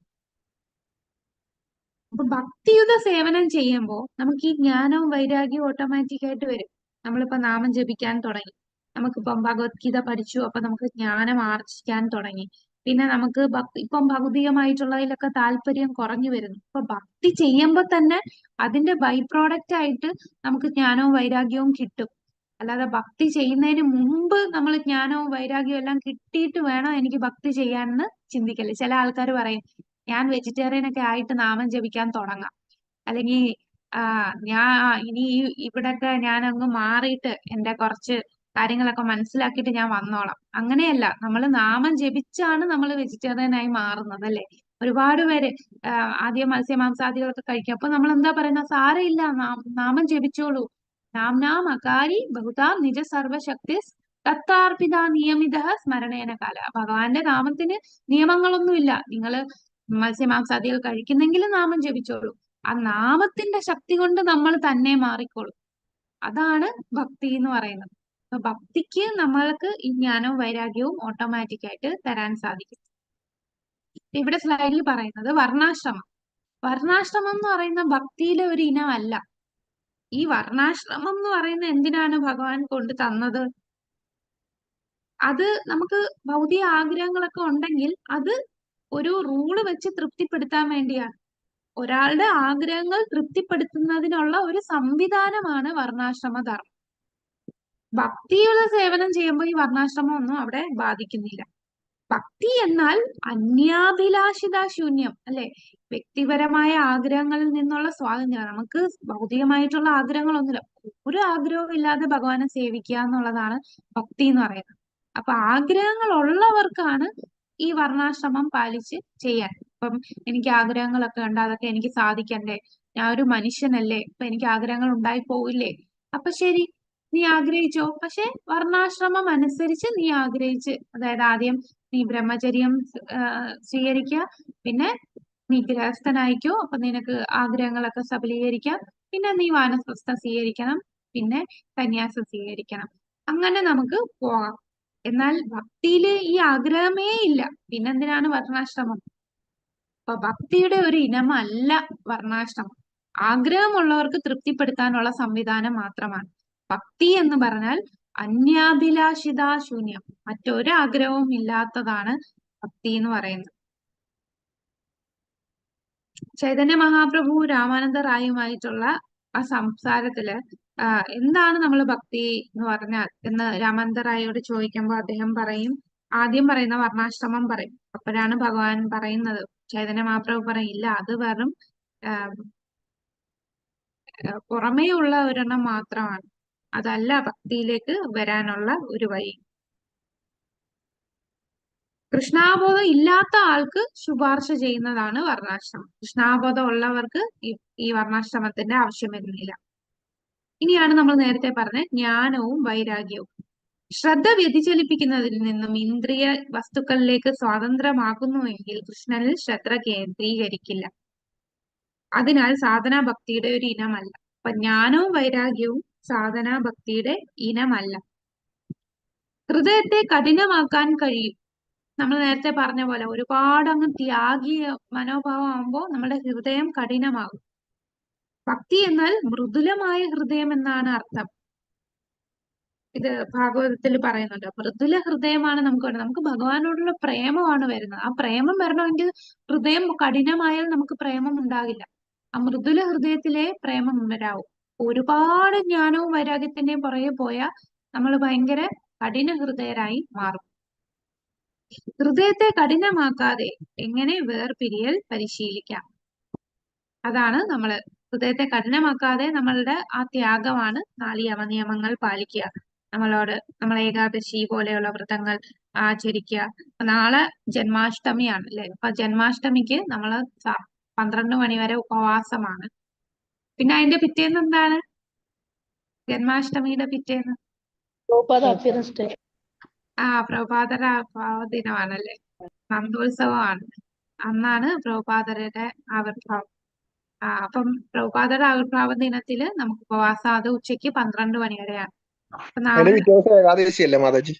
അപ്പൊ ഭക്തിയുത സേവനം ചെയ്യുമ്പോൾ നമുക്ക് ഈ ജ്ഞാനവും വൈരാഗ്യവും ഓട്ടോമാറ്റിക് ആയിട്ട് വരും. നമ്മളിപ്പോ നാമം ജപിക്കാൻ തുടങ്ങി, നമുക്കിപ്പം ഭഗവത്ഗീത പഠിച്ചു, അപ്പൊ നമുക്ക് ജ്ഞാനം ആർജിക്കാൻ തുടങ്ങി. പിന്നെ നമുക്ക് ഇപ്പം ഭൗതികമായിട്ടുള്ളതിലൊക്കെ താല്പര്യം കുറഞ്ഞു വരുന്നു. അപ്പൊ ഭക്തി ചെയ്യുമ്പോൾ തന്നെ അതിന്റെ ബൈ പ്രോഡക്റ്റ് ആയിട്ട് നമുക്ക് ജ്ഞാനവും വൈരാഗ്യവും കിട്ടും. അല്ലാതെ ഭക്തി ചെയ്യുന്നതിന് മുമ്പ് നമ്മൾ ജ്ഞാനവും വൈരാഗ്യവും എല്ലാം കിട്ടിയിട്ട് വേണം എനിക്ക് ഭക്തി ചെയ്യാനെന്ന് ചിന്തിക്കല്ലേ. ചില ആൾക്കാർ പറയും, ഞാൻ വെജിറ്റേറിയൻ ഒക്കെ ആയിട്ട് നാമം ജപിക്കാൻ തുടങ്ങാം, അല്ലെങ്കിൽ ഞാൻ ഇനി ഇവിടൊക്കെ ഞാൻ അങ്ങ് മാറിയിട്ട് എന്റെ കുറച്ച് കാര്യങ്ങളൊക്കെ മനസ്സിലാക്കിയിട്ട് ഞാൻ വന്നോളാം. അങ്ങനെയല്ല, നമ്മൾ നാമം ജപിച്ചാണ് നമ്മൾ വെജിറ്റേറിയൻ ആയി മാറുന്നത്, അല്ലെ? ഒരുപാട് പേര് ആദ്യം മത്സ്യമാംസാദികളൊക്കെ കഴിക്കും. അപ്പൊ നമ്മൾ എന്താ പറയുന്ന, സാരയില്ല, നാമം ജപിച്ചോളൂ, നാം അകാരി ബഹുതാം നിജ സർവശക്തി തത്താർപ്പിത നിയമിത സ്മരണേന കാല. ഭഗവാന്റെ നാമത്തിന് നിയമങ്ങളൊന്നുമില്ല. നിങ്ങള് മത്സ്യമാംസാദികൾ കഴിക്കുന്നെങ്കിൽ നാമം ജപിച്ചോളൂ, ആ നാമത്തിന്റെ ശക്തി കൊണ്ട് നമ്മൾ തന്നെ മാറിക്കോളും. അതാണ് ഭക്തി എന്ന് പറയുന്നത്. അപ്പൊ ഭക്തിക്ക് നമ്മൾക്ക് ഈ ജ്ഞാനവും വൈരാഗ്യവും ഓട്ടോമാറ്റിക് ആയിട്ട് തരാൻ സാധിക്കും. ഇവിടെ സ്ലൈഡിൽ പറയുന്നത് വർണ്ണാശ്രമം. വർണ്ണാശ്രമം എന്ന് പറയുന്ന ഭക്തിയിലെ ഒരു ഇനമല്ല. ഈ വർണ്ണാശ്രമം എന്ന് പറയുന്ന എന്തിനാണ് ഭഗവാൻ കൊണ്ട് തന്നത്? അത് നമുക്ക് ഭൗതിക ആഗ്രഹങ്ങളൊക്കെ ഉണ്ടെങ്കിൽ അത് ഒരു റൂള് വെച്ച് തൃപ്തിപ്പെടുത്താൻ വേണ്ടിയാണ്. ഒരാളുടെ ആഗ്രഹങ്ങൾ തൃപ്തിപ്പെടുത്തുന്നതിനുള്ള ഒരു സംവിധാനമാണ് വർണ്ണാശ്രമ ധർമ്മം. ഭക്തിയുള്ള സേവനം ചെയ്യുമ്പോൾ ഈ വർണ്ണാശ്രമം ഒന്നും അവിടെ ബാധിക്കുന്നില്ല. ഭക്തി എന്നാൽ അന്യാഭിലാഷിതാ ശൂന്യം, അല്ലെ? വ്യക്തിപരമായ ആഗ്രഹങ്ങളിൽ നിന്നുള്ള സ്വാതന്ത്ര്യം. നമുക്ക് ഭൗതികമായിട്ടുള്ള ആഗ്രഹങ്ങളൊന്നുമില്ല, ഒരു ആഗ്രഹവും ഇല്ലാതെ ഭഗവാനെ സേവിക്കുക എന്നുള്ളതാണ് ഭക്തി എന്ന് പറയുന്നത്. അപ്പൊ ആഗ്രഹങ്ങൾ ഉള്ളവർക്കാണ് ഈ വർണ്ണാശ്രമം പാലിച്ച് ചെയ്യാൻ. ഇപ്പം എനിക്ക് ആഗ്രഹങ്ങളൊക്കെ ഉണ്ട്, അതൊക്കെ എനിക്ക് സാധിക്കണ്ടേ, ഞാൻ ഒരു മനുഷ്യനല്ലേ, ഇപ്പൊ എനിക്ക് ആഗ്രഹങ്ങൾ ഉണ്ടായി പോവില്ലേ? അപ്പൊ ശരി, നീ ആഗ്രഹിച്ചോ, പക്ഷെ വർണ്ണാശ്രമം അനുസരിച്ച് നീ ആഗ്രഹിച്ച്, അതായത് ആദ്യം നീ ബ്രഹ്മചര്യം സ്വീകരിക്കുക, പിന്നെ നീ ഗൃഹസ്ഥനായിക്കോ, അപ്പൊ നിനക്ക് ആഗ്രഹങ്ങളൊക്കെ സബലീകരിക്കാം, പിന്നെ നീ വാനപ്രസ്ഥം സ്വീകരിക്കണം, പിന്നെ സന്യാസം സ്വീകരിക്കണം. അങ്ങനെ നമുക്ക് പോകാം. എന്നാൽ ഭക്തിയില് ഈ ആഗ്രഹമേ ഇല്ല, പിന്നെന്തിനാണ് വർണ്ണാശ്രമം? അപ്പൊ ഭക്തിയുടെ ഒരു ഇനമല്ല വർണ്ണാശ്രമം. ആഗ്രഹമുള്ളവർക്ക് തൃപ്തിപ്പെടുത്താനുള്ള സംവിധാനം മാത്രമാണ്. ഭക്തി എന്ന് പറഞ്ഞാൽ അന്യാഭിലാഷിതാ ശൂന്യം, മറ്റൊരാഗ്രഹവും ഇല്ലാത്തതാണ് ഭക്തി എന്ന് പറയുന്നത്. ചൈതന്യ മഹാപ്രഭു രാമാനന്ദ റായുമായിട്ടുള്ള ആ സംസാരത്തില് എന്താണ് നമ്മൾ ഭക്തി എന്ന് പറഞ്ഞാൽ എന്ന് രാമാനന്ദ റായിയോട് ചോദിക്കുമ്പോൾ അദ്ദേഹം പറയും, ആദ്യം പറയുന്ന വർണ്ണാശ്രമം പറയും. അപ്പോഴാണ് ഭഗവാൻ പറയുന്നത്, ചൈതന്യ മഹാപ്രഭു പറയും, ഇല്ല അത് വെറും പുറമേ ഉള്ള ഒരെണ്ണം മാത്രമാണ്, അതല്ല ഭക്തിയിലേക്ക് വരാനുള്ള ഒരു വഴി. കൃഷ്ണാബോധം ഇല്ലാത്ത ആൾക്ക് ശുപാർശ ചെയ്യുന്നതാണ് വർണ്ണാശ്രമം. കൃഷ്ണാബോധം ഉള്ളവർക്ക് ഈ വർണ്ണാശ്രമത്തിന്റെ ആവശ്യം വരുന്നില്ല. ഇനിയാണ് നമ്മൾ നേരത്തെ പറഞ്ഞ ജ്ഞാനവും വൈരാഗ്യവും. ശ്രദ്ധ വ്യതിചലിപ്പിക്കുന്നതിൽ നിന്നും ഇന്ദ്രിയ വസ്തുക്കളിലേക്ക് സ്വാതന്ത്ര്യമാകുന്നുവെങ്കിൽ കൃഷ്ണനിൽ ശ്രദ്ധ കേന്ദ്രീകരിക്കില്ല. അതിനാൽ സാധനാ ഭക്തിയുടെ ഒരു ഇനമല്ല. അപ്പൊ ജ്ഞാനവും വൈരാഗ്യവും സാധനാ ഭക്തിയുടെ ഇനമല്ല. ഹൃദയത്തെ കഠിനമാക്കാൻ കഴിയും. നമ്മൾ നേരത്തെ പറഞ്ഞ പോലെ ഒരുപാട് അങ്ങ് ത്യാഗീയ മനോഭാവം ആകുമ്പോൾ നമ്മുടെ ഹൃദയം കഠിനമാകും. ഭക്തി എന്നാൽ മൃദുലമായ ഹൃദയം എന്നാണ് അർത്ഥം. ഇത് ഭാഗവതത്തിൽ പറയുന്നുണ്ട്. മൃദുല ഹൃദയമാണ് നമുക്ക് വേണ്ടത്. നമുക്ക് ഭഗവാനോടുള്ള പ്രേമമാണ് വരുന്നത്. ആ പ്രേമം വരണമെങ്കിൽ ഹൃദയം കഠിനമായാൽ നമുക്ക് പ്രേമം ഉണ്ടാകില്ല. ആ മൃദുല ഹൃദയത്തിലെ പ്രേമം വരാവൂ. ഒരുപാട് ജ്ഞാനവും വൈരാഗ്യത്തിന്റെയും പുറകെ പോയാൽ നമ്മൾ ഭയങ്കര കഠിന ഹൃദയരായി മാറും. ഹൃദയത്തെ കഠിനമാക്കാതെ എങ്ങനെ വേർപിരിയൽ പരിശീലിക്കാം? അതാണ് നമ്മള് ഹൃദയത്തെ കഠിനമാക്കാതെ നമ്മളുടെ ആ ത്യാഗമാണ് 4 യമനിയമങ്ങൾ പാലിക്കുക. നമ്മൾ ഏകാദശി പോലെയുള്ള വ്രതങ്ങൾ ആചരിക്കുക. നാളെ ജന്മാഷ്ടമിയാണ് അല്ലെ? അപ്പൊ ജന്മാഷ്ടമിക്ക് നമ്മള് 12 മണി വരെ ഉപവാസമാണ്. പിന്നെ അതിന്റെ പിറ്റേന്ന് എന്താണ്? ജന്മാഷ്ടമിയുടെ പിറ്റേന്ന് പ്രഭുപാദര ദിനമാണല്ലേ, നന്ദോത്സവമാണ്. അന്നാണ് പ്രഭുപാദരുടെ ആവിർഭാവം. അപ്പം പ്രഭുപാദരുടെ ആവിർഭാവ ദിനത്തില് നമുക്ക് ഉപവാസം, അത് ഉച്ചയ്ക്ക് 12 മണി വരെയാണ്. അപ്പൊ നാളെ
ഏകാദശിയല്ലേ മാതാജി?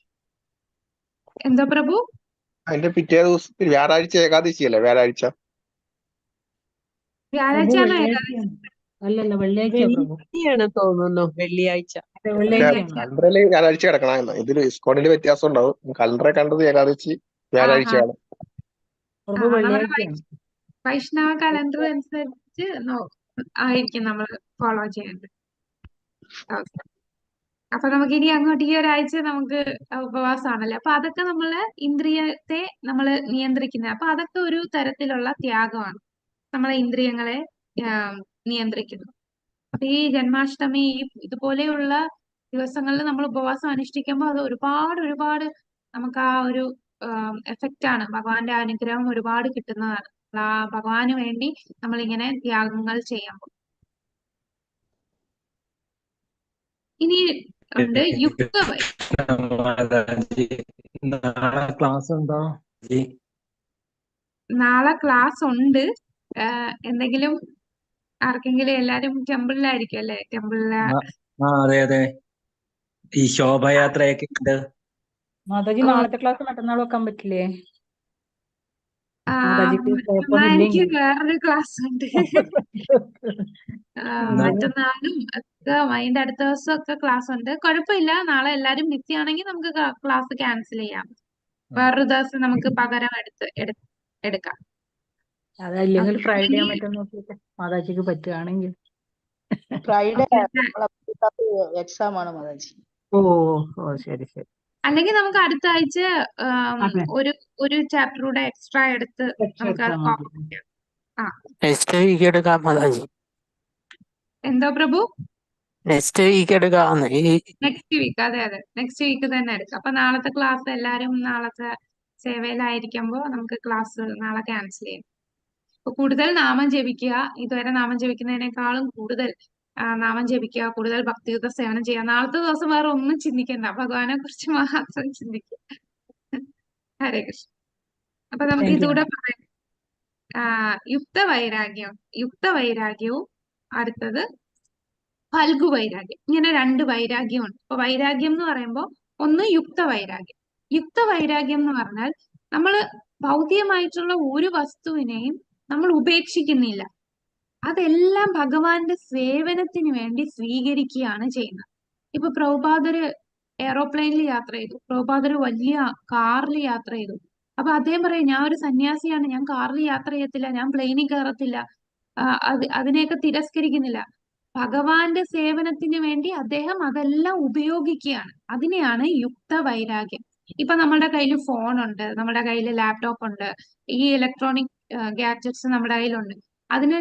എന്തോ പ്രഭു?
അതിന്റെ പിറ്റേ ദിവസം വ്യാഴാഴ്ച ഏകാദശിയല്ലേ? വ്യാഴാഴ്ച
വ്യാഴാഴ്ചയാണോ ഏകാദശി?
വെള്ളിയാഴ്ചയാണ്. അല്ലല്ല, വെള്ളിയാഴ്ച പ്രഭു.
വെള്ളിയാണ് തോന്നുന്നു, വെള്ളിയാഴ്ച.
വെള്ളിയാഴ്ചയാണ്.
കലണ്ടറിൽ വ്യാഴാഴ്ച കിടക്കണമെന്ന്. ഇതിൽ ഇസ്കോണിൽ വ്യത്യാസം ഉണ്ടാവും. കലണ്ടറെ കണ്ടത് ഏകാദശി വ്യാഴാഴ്ചയാണ്.
പ്രഭു
നമ്മളെ
വെള്ളിയാഴ്ചയാണ്.
വൈഷ്ണവ കലണ്ടർ അനുസരിച്ച് ആയിരിക്കും നമ്മൾ ഫോളോ ചെയ്യേണ്ടത്. അപ്പൊ നമുക്ക് ഇനി അങ്ങോട്ട് ഈ ഒരാഴ്ച നമുക്ക് ഉപവാസമാണല്ലേ. അപ്പൊ അതൊക്കെ നമ്മളെ ഇന്ദ്രിയത്തെ നമ്മൾ നിയന്ത്രിക്കുന്നത്. അപ്പൊ അതൊക്കെ ഒരു തരത്തിലുള്ള ത്യാഗമാണ്, നമ്മളെ ഇന്ദ്രിയങ്ങളെ നിയന്ത്രിക്കുന്നത്. അപ്പൊ ഈ ജന്മാഷ്ടമി ഇതുപോലെയുള്ള ദിവസങ്ങളിൽ നമ്മൾ ഉപവാസം അനുഷ്ഠിക്കുമ്പോൾ അത് ഒരുപാട് നമുക്ക് ആ ഒരു എഫക്റ്റ് ആണ്. ഭഗവാന്റെ അനുഗ്രഹം ഒരുപാട് കിട്ടുന്നതാണ് ആ ഭഗവാന് വേണ്ടി നമ്മളിങ്ങനെ ത്യാഗങ്ങൾ ചെയ്യുമ്പോൾ. ഇനി ഉണ്ട് യുക്തവൈ.
ക്ലാസ് ഉണ്ടോ?
നാളെ ക്ലാസ് ഉണ്ട്. എന്തെങ്കിലും ആർക്കെങ്കിലും, എല്ലാരും ടെമ്പിളിലായിരിക്കും അല്ലെ? ടെമ്പിളിലെ
അതെ. ഈ ശോഭയാത്രയൊക്കെ ഉണ്ട്.
മാതാജി നാളത്തെ ക്ലാസ് മറ്റന്നാൾ വെക്കാൻ പറ്റില്ലേ? മാതാജിക്ക്
എനിക്ക്
കുഴപ്പമൊന്നുമില്ലെങ്കിൽ.
വേറൊരു ക്ലാസ് ഉണ്ട്. മറ്റന്നാളും ഒക്കെ അതിന്റെ അടുത്ത ദിവസം ഒക്കെ ക്ലാസ് ഉണ്ട്. കുഴപ്പമില്ല, നാളെ എല്ലാരും ബിസി ആണെങ്കിൽ നമുക്ക് ക്ലാസ് ക്യാൻസൽ ചെയ്യാം. വേറൊരു ദിവസം നമുക്ക് പകരം എടുക്കാം.
അതല്ലെങ്കിൽ ഫ്രൈഡേ മറ്റോ നോക്കിയിട്ട് മാതാജിക്ക് പറ്റുകയാണെങ്കിൽ.
ഫ്രൈഡേ എക്സാം ആണ് മാതാജി.
ഓ ശരി.
അല്ലെങ്കിൽ നമുക്ക് അടുത്ത ആഴ്ച
അതെ.
ഒരു ചാപ്റ്റർ കൂടെ എക്സ്ട്രാ എടുത്ത് നമുക്ക്
നെക്സ്റ്റ് വീക്ക് എടുക്കാം മാതാജി.
എന്തോ പ്രഭു?
നെക്സ്റ്റ് വീക്ക് എടുക്കാം.
നെക്സ്റ്റ് വീക്ക്, അതെ നെക്സ്റ്റ് വീക്ക് തന്നെ എടുക്കാം. അപ്പൊ നാളത്തെ ക്ലാസ് എല്ലാരും നാളത്തെ സേവയിലായിരിക്കുമ്പോ നമുക്ക് ക്ലാസ് നാളെ ക്യാൻസൽ ചെയ്യാം. അപ്പൊ കൂടുതൽ നാമം ജപിക്കുക. ഇതുവരെ നാമം ജപിക്കുന്നതിനേക്കാളും കൂടുതൽ നാമം ജപിക്കുക, കൂടുതൽ ഭക്തിയുത സേവനം ചെയ്യുക. നാളത്തെ ദിവസം വേറെ ഒന്നും ചിന്തിക്കണ്ട, ഭഗവാനെ കുറിച്ച് മാത്രം ചിന്തിക്കുക. ഹരേ കൃഷ്ണ. അപ്പൊ നമുക്ക് ഇതുകൂടെ പറയാം. യുക്തവൈരാഗ്യവും അടുത്തത് ഫൽഗു വൈരാഗ്യം. ഇങ്ങനെ 2 വൈരാഗ്യമുണ്ട്. അപ്പൊ വൈരാഗ്യം എന്ന് പറയുമ്പോൾ ഒന്ന് യുക്തവൈരാഗ്യം എന്ന് പറഞ്ഞാൽ നമ്മള് ഭൗതികമായിട്ടുള്ള ഒരു വസ്തുവിനെയും നമ്മൾ ഉപേക്ഷിക്കുന്നില്ല. അതെല്ലാം ഭഗവാന്റെ സേവനത്തിന് വേണ്ടി സ്വീകരിക്കുകയാണ് ചെയ്യുന്നത്. ഇപ്പൊ പ്രഭുപാദര് എയറോപ്ലെയിനിൽ യാത്ര ചെയ്തു, പ്രഭുപാദര് വലിയ കാറിൽ യാത്ര ചെയ്തു. അപ്പൊ അദ്ദേഹം പറയും, ഞാൻ ഒരു സന്യാസിയാണ്, ഞാൻ കാറിൽ യാത്ര ചെയ്യത്തില്ല, ഞാൻ പ്ലെയിനിൽ കയറത്തില്ല, അതിനെയൊക്കെ തിരസ്കരിക്കുന്നില്ല. ഭഗവാന്റെ സേവനത്തിന് വേണ്ടി അദ്ദേഹം അതെല്ലാം ഉപയോഗിക്കുകയാണ്. അതിനെയാണ് യുക്ത വൈരാഗ്യം. ഇപ്പൊ നമ്മുടെ കയ്യിൽ ഫോണുണ്ട്, നമ്മുടെ കയ്യിൽ ലാപ്ടോപ്പ് ഉണ്ട്, ഈ ഇലക്ട്രോണിക് ഗാഡ്ജറ്റ്സ് നമ്മുടെ കയ്യിലുണ്ട്. അതിന്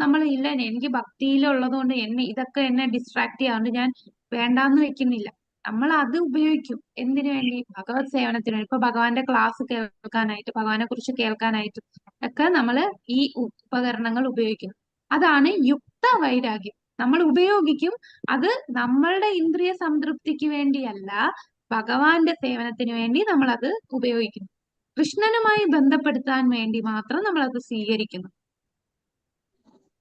നമ്മൾ ഇല്ല, എനിക്ക് ഭക്തിയിലുള്ളത് കൊണ്ട് ഇതൊക്കെ എന്നെ ഡിസ്ട്രാക്ട് ചെയ്യാണ്ട് ഞാൻ വേണ്ടാന്ന് വെക്കുന്നില്ല. നമ്മൾ അത് ഉപയോഗിക്കും. എന്തിനു വേണ്ടി? ഭഗവത് സേവനത്തിന് വേണ്ടി. ഇപ്പൊ ഭഗവാന്റെ ക്ലാസ് കേൾക്കാനായിട്ട്, ഭഗവാനെ കുറിച്ച് കേൾക്കാനായിട്ട് ഒക്കെ നമ്മൾ ഈ ഉപകരണങ്ങൾ ഉപയോഗിക്കുന്നു. അതാണ് യുക്ത വൈരാഗ്യം. നമ്മൾ ഉപയോഗിക്കും. അത് നമ്മളുടെ ഇന്ദ്രിയ സംതൃപ്തിക്ക് വേണ്ടിയല്ല, ഭഗവാന്റെ സേവനത്തിന് വേണ്ടി നമ്മൾ അത് ഉപയോഗിക്കുന്നു. കൃഷ്ണനുമായി ബന്ധപ്പെടുത്താൻ വേണ്ടി മാത്രം നമ്മൾ അത് സ്വീകരിക്കുന്നു.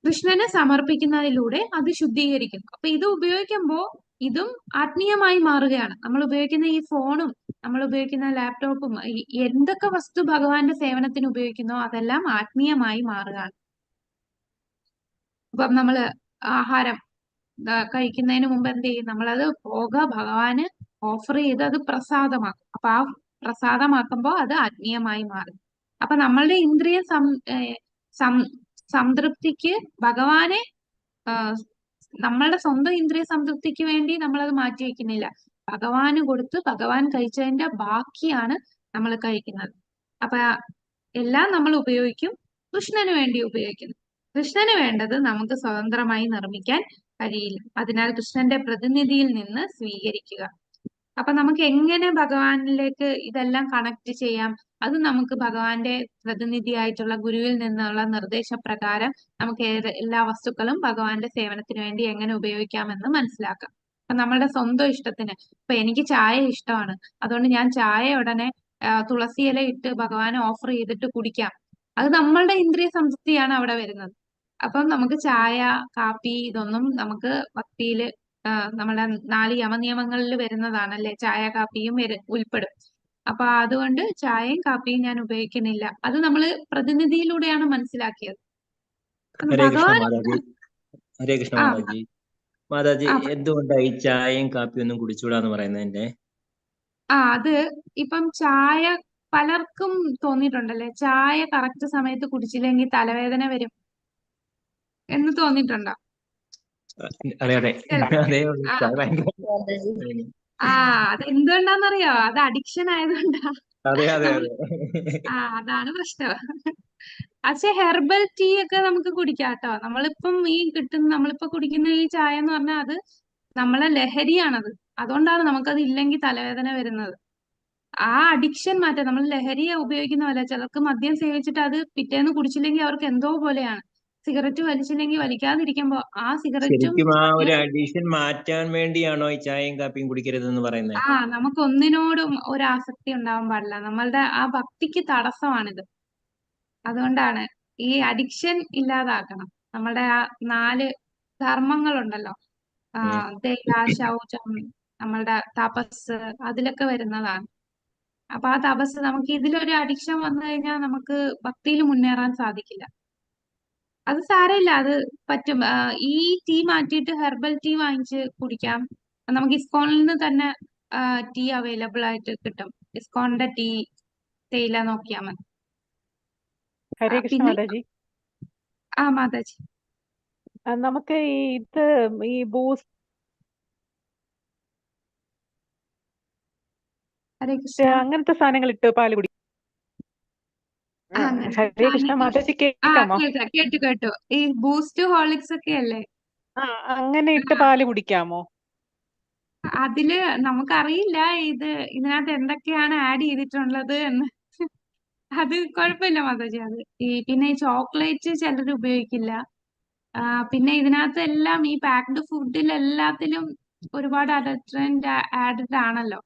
കൃഷ്ണനെ സമർപ്പിക്കുന്നതിലൂടെ അത് ശുദ്ധീകരിക്കുന്നു. അപ്പൊ ഇത് ഉപയോഗിക്കുമ്പോൾ ഇതും ആത്മീയമായി മാറുകയാണ്. നമ്മൾ ഉപയോഗിക്കുന്ന ഈ ഫോണും നമ്മൾ ഉപയോഗിക്കുന്ന ലാപ്ടോപ്പും എന്തൊക്കെ വസ്തു ഭഗവാന്റെ സേവനത്തിന് ഉപയോഗിക്കുന്നോ അതെല്ലാം ആത്മീയമായി മാറുകയാണ്. ഇപ്പം നമ്മള് ആഹാരം കഴിക്കുന്നതിന് മുമ്പ് എന്ത് ചെയ്യും? നമ്മളത് ഭഗവാന് ഓഫർ ചെയ്ത് അത് പ്രസാദമാക്കും. അപ്പൊ ആ പ്രസാദമാക്കുമ്പോൾ അത് ആത്മീയമായി മാറും. അപ്പൊ നമ്മളുടെ ഇന്ദ്രിയ സംതൃപ്തിക്ക് ഭഗവാനെ നമ്മളുടെ സ്വന്തം ഇന്ദ്രിയ സംതൃപ്തിക്ക് വേണ്ടി നമ്മളത് മാറ്റി വെക്കുന്നില്ല. ഭഗവാന് കൊടുത്ത് ഭഗവാൻ കഴിച്ചതിന്റെ ബാക്കിയാണ് നമ്മൾ കഴിക്കുന്നത്. അപ്പൊ എല്ലാം നമ്മൾ ഉപയോഗിക്കും. കൃഷ്ണന് വേണ്ടി ഉപയോഗിക്കുന്നു. കൃഷ്ണന് വേണ്ടത് നമുക്ക് സ്വതന്ത്രമായി നിർമ്മിക്കാൻ കഴിയില്ല. അതിനാൽ കൃഷ്ണന്റെ പ്രതിനിധിയിൽ നിന്ന് സ്വീകരിക്കുക. അപ്പൊ നമുക്ക് എങ്ങനെ ഭഗവാനിലേക്ക് ഇതെല്ലാം കണക്ട് ചെയ്യാം? അത് നമുക്ക് ഭഗവാന്റെ പ്രതിനിധിയായിട്ടുള്ള ഗുരുവിൽ നിന്നുള്ള നിർദ്ദേശപ്രകാരം നമുക്ക് എല്ലാ വസ്തുക്കളും ഭഗവാന്റെ സേവനത്തിന് വേണ്ടി എങ്ങനെ ഉപയോഗിക്കാമെന്ന് മനസ്സിലാക്കാം. അപ്പൊ നമ്മളുടെ സ്വന്തം ഇഷ്ടത്തിന്, ഇപ്പൊ എനിക്ക് ചായ ഇഷ്ടമാണ്, അതുകൊണ്ട് ഞാൻ ചായ ഉടനെ തുളസി ഇല ഇട്ട് ഭഗവാനെ ഓഫർ ചെയ്തിട്ട് കുടിക്കാം. അത് നമ്മളുടെ ഇന്ദ്രിയ സംതൃപ്തിയാണ് അവിടെ വരുന്നത്. അപ്പം നമുക്ക് ചായ, കാപ്പി ഇതൊന്നും നമുക്ക് ഭക്തിയില് നമ്മുടെ 4 യമനിയമങ്ങളിൽ വരുന്നതാണല്ലേ, ചായ കാപ്പിയും ഉൾപ്പെടും. അപ്പൊ അതുകൊണ്ട് ചായയും കാപ്പിയും ഞാൻ ഉപയോഗിക്കുന്നില്ല. അത് നമ്മള് പ്രതിനിധിയിലൂടെയാണ് മനസ്സിലാക്കിയത്.
ഹരേ കൃഷ്ണ
ഭഗവാൻ
മാതാജി. ഹരേ കൃഷ്ണ
ആ
മാതാജി. മാതാജി,
ആ
എന്തുകൊണ്ടാണ് ഈ ചായയും കാപ്പിയും ഒന്നും കുടിച്ചുകൂടാന്ന് പറയുന്നതിന്റെ?
അത് ഇപ്പം ചായ പലർക്കും തോന്നിയിട്ടുണ്ടല്ലേ, ചായ കറക്റ്റ് സമയത്ത് കുടിച്ചില്ലെങ്കിൽ തലവേദന വരും എന്ന് തോന്നിയിട്ടുണ്ടോ?
അതെ അതെ അതേ ഉള്ളൂ.
ആ
ചായ ഭയങ്കര
ആ അതെന്തുകൊണ്ടാന്നറിയോ? അത് അഡിക്ഷൻ ആയതുകൊണ്ടാ.
അതെ അതെ
നമ്മൾ
അതെ.
അതാണ് പ്രശ്നം. പക്ഷെ ഹെർബൽ ടീ ഒക്കെ നമുക്ക് കുടിക്കാം കേട്ടോ. നമ്മളിപ്പോ കുടിക്കുന്ന ഈ ചായ എന്ന് പറഞ്ഞാൽ അത് നമ്മളെ ലഹരിയാണത്. അതുകൊണ്ടാണ് നമുക്കത് ഇല്ലെങ്കിൽ തലവേദന വരുന്നത്. ആ അഡിക്ഷൻ മാറ്റാം. നമ്മൾ ലഹരി ഉപയോഗിക്കുന്ന പോലെ ചിലർക്ക് മദ്യം സേവിച്ചിട്ട് അത് പിറ്റേന്ന് കുടിച്ചില്ലെങ്കിൽ അവർക്ക് എന്തോ പോലെയാണ്. സിഗരറ്റ് വലിച്ചില്ലെങ്കിൽ വലിക്കാതിരിക്കുമ്പോ ആ സിഗരറ്റും
ശരിക്കും ആ ഒരു അഡിഷൻ മാറ്റാൻ വേണ്ടിയാണോ ഈ ചായയും കാപ്പിയും കുടിക്കരുതെന്ന് പറയുന്നത്?
നമുക്ക് ഒന്നിനോടും ഒരു ആസക്തി ഉണ്ടാവാൻ പാടില്ല. നമ്മളുടെ ആ ഭക്തിക്ക് തടസ്സമാണിത്. അതുകൊണ്ടാണ് ഈ അഡിക്ഷൻ ഇല്ലാതാക്കണം. നമ്മുടെ ആ 4 ധർമ്മങ്ങളുണ്ടല്ലോ, ദയ, ശൗചം, നമ്മളുടെ തപസ്, അതിലൊക്കെ വരുന്നതാണ്. അപ്പൊ ആ തപസ്, നമുക്ക് ഇതിലൊരു അഡിക്ഷൻ വന്നു കഴിഞ്ഞാൽ നമുക്ക് ഭക്തിയിൽ മുന്നേറാൻ സാധിക്കില്ല. അത് സാരമില്ല, അത് പറ്റും. ഈ ടീ മാറ്റിയിട്ട് ഹെർബൽ ടീ വാങ്ങിച്ച് കുടിക്കാം. നമുക്ക് ഇസ്കോണിൽ നിന്ന് തന്നെ ടീ അവൈലബിൾ ആയിട്ട് കിട്ടും. ഇസ്കോണിന്റെ ടീ തേയില നോക്കിയാൽ മതി.
ഹരേ കൃഷ്ണ
പിന്നെ
മാതാജി.
മാതാജി,
നമുക്ക് ഈ ബൂസ്റ്റ്
ഹരേ കൃഷ്ണ.
അങ്ങനത്തെ സാധനങ്ങൾ ഇട്ട് പാല് കുടി. ഹരേ കൃഷ്ണ മാതാജി, കേൾക്കാമോ?
കേട്ടു. ഈ ബൂസ്റ്റ് ഹോർലിക്സ് ഒക്കെ അല്ലേ?
അങ്ങനെ ഇട്ട് പാല് കുടിക്കാമോ?
അതില് നമുക്കറിയില്ല ഇതിനകത്ത് എന്തൊക്കെയാണ് ആഡ് ചെയ്തിട്ടുള്ളത് എന്ന്. അത് കുഴപ്പമില്ല മാതാജി. അത് പിന്നെ ഈ ചോക്ലേറ്റ് ചിലർ ഉപയോഗിക്കില്ല. പിന്നെ ഇതിനകത്ത് എല്ലാം ഈ പാക്ഡ് ഫുഡിൽ എല്ലാത്തിലും ഒരുപാട് അഡൾട്രന്റ് ആഡഡ് ആണല്ലോ.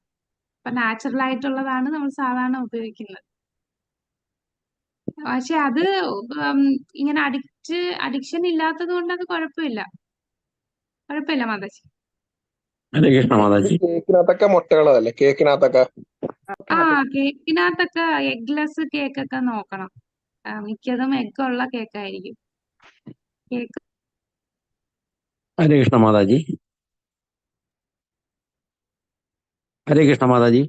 അപ്പൊ നാച്ചുറൽ ആയിട്ടുള്ളതാണ് നമ്മൾ സാധാരണ ഉപയോഗിക്കുന്നത്. പക്ഷെ അത് ഇങ്ങനെ അഡിക്ഷൻ ഇല്ലാത്തത് കൊണ്ട് അത് കുഴപ്പമില്ല മാതാജി.
ഹരേ കൃഷ്ണ മാതാജി.
കേക്കിനകത്തൊക്കെ മുട്ടകളല്ലേ? കേക്കിനകത്തൊക്കെ
കേക്കിനകത്തൊക്കെ എഗ്ലെസ് കേക്കൊക്കെ നോക്കണം. മിക്കതും എഗ് ഉള്ള കേക്കായിരിക്കും. കേക്ക്.
ഹരേ കൃഷ്ണ മാതാജി. ഹരേ കൃഷ്ണ മാതാജി.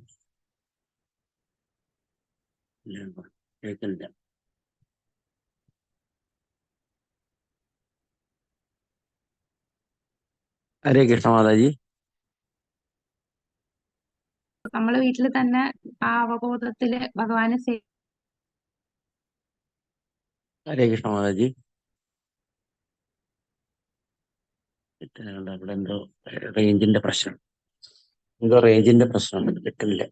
കേൾക്കുന്നില്ല. ഹരേ കൃഷ്ണ മാതാജി.
നമ്മള് വീട്ടിൽ തന്നെ ആ അവബോധത്തില് ഭഗവാനെ
ഹരേ കൃഷ്ണ മാതാജി. ഇവിടെ എന്തോ റേഞ്ചിന്റെ പ്രശ്നം, കിട്ടുന്നില്ല.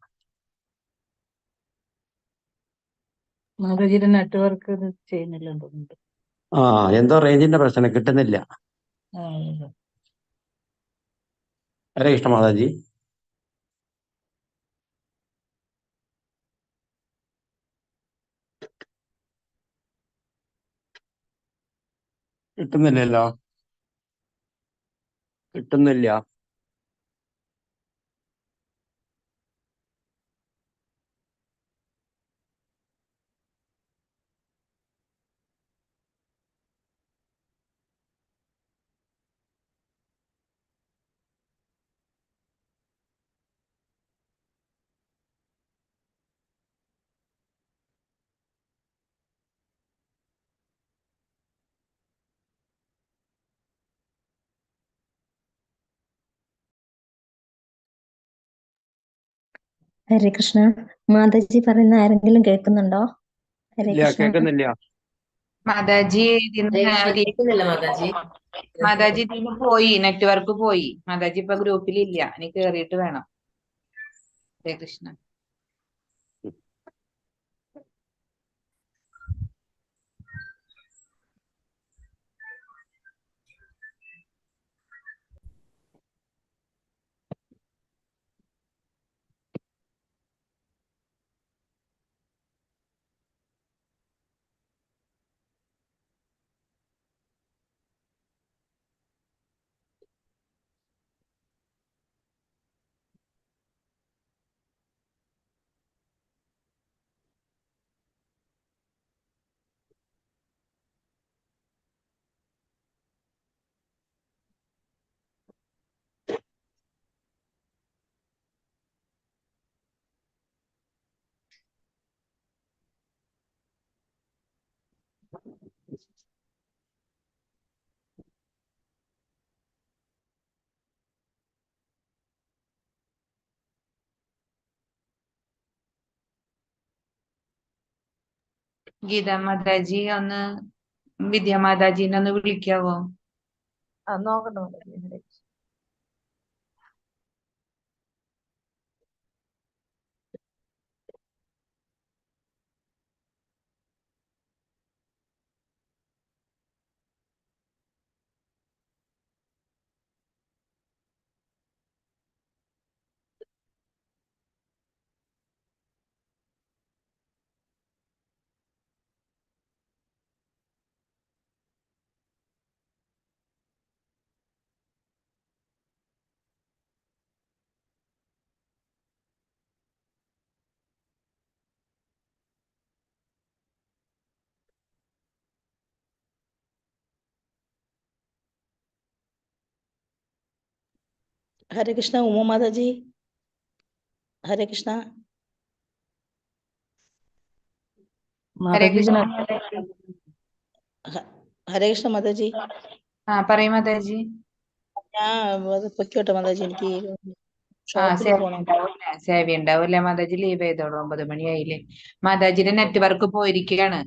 മാതാജിയുടെ നെറ്റ്വർക്ക് ഇത് ചെയ്യുന്നില്ലെന്ന് തോന്നുന്നുണ്ട്.
എന്തോ റേഞ്ചിന്റെ പ്രശ്നം, കിട്ടുന്നില്ല.
ആ,
ഹരേ കൃഷ്ണ മാതാജി. കിട്ടുന്നില്ലല്ലോ, കിട്ടുന്നില്ല.
ഹരേ കൃഷ്ണ. മാതാജി പറയുന്ന ആരെങ്കിലും കേൾക്കുന്നുണ്ടോ? ഹരേ
ഇല്ല,
കൃഷ്ണ.
കേൾക്കുന്നില്ല.
മാതാജി
കേൾക്കുന്നില്ല മാതാജി.
മാതാജി ഇതിന് പോയി, നെറ്റ്വർക്ക് പോയി. മാതാജി ഇപ്പൊ ഗ്രൂപ്പിലില്ല, ഇനി കേറിയിട്ട് വേണം. ഹരേ കൃഷ്ണ. ഗീത മാതാജി ഒന്ന്, വിദ്യാ മാതാജീനെ ഒന്ന് വിളിക്കാവോ?
നോക്കട്ടെ മാതാജി. ഹരേ കൃഷ്ണ.
ഹരേ കൃഷ്ണ. ഉമ മാതാജി. ഹരേ കൃഷ്ണ.
ഹരേ
മാതാജിക്ക്
കൃഷ്ണ.
ഹരേ കൃഷ്ണ മാതാജി.
പറയൂ മാതാജി.
അത് പൊയ്ക്കോട്ടെ മാതാജി, എനിക്ക് ഷോപ്പിൽ
സേവ
പോണം.
ഉണ്ടാവൂല്ലേ, സേവ ഉണ്ടാവൂല്ലേ മാതാജി? ലീവ് ചെയ്തോളൂ, 9 മണിയായില്ലേ. മാതാജിയുടെ നെറ്റ്വർക്ക് പോയിരിക്കുകയാണ്.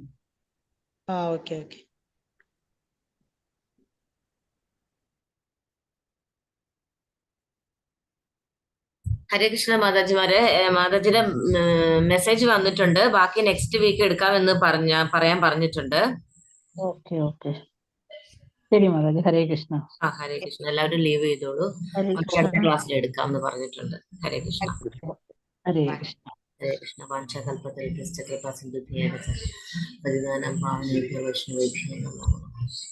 Okay okay.
ഹരേ കൃഷ്ണ മാതാജിമാരെ. മാതാജിയുടെ മെസ്സേജ് വന്നിട്ടുണ്ട്. ബാക്കി നെക്സ്റ്റ് വീക്ക് എടുക്കാമെന്ന് പറയാൻ പറഞ്ഞിട്ടുണ്ട്.
ഓക്കെ ഓക്കെ, ശരി മാതാജി. ഹരേ കൃഷ്ണ.
ഹരേ കൃഷ്ണ. എല്ലാവരും ലീവ് ചെയ്തോളൂ.
ഹരേ
ബാക്കി
കൃഷ്ണ.
അടുത്ത ക്ലാസ്സിൽ എടുക്കാമെന്ന് പറഞ്ഞിട്ടുണ്ട്. ഹരേ കൃഷ്ണ.
ഹരേ കൃഷ്ണ.
ഹരേ കൃഷ്ണ. വാഞ്ചകൽപതരുഭ്യശ്ച കൃപാസിന്ധുഭ്യേന ച പതിനാനാം പാവനേഭ്യോ വൈഷ്ണവേഭ്യോ നമോ നമഃ.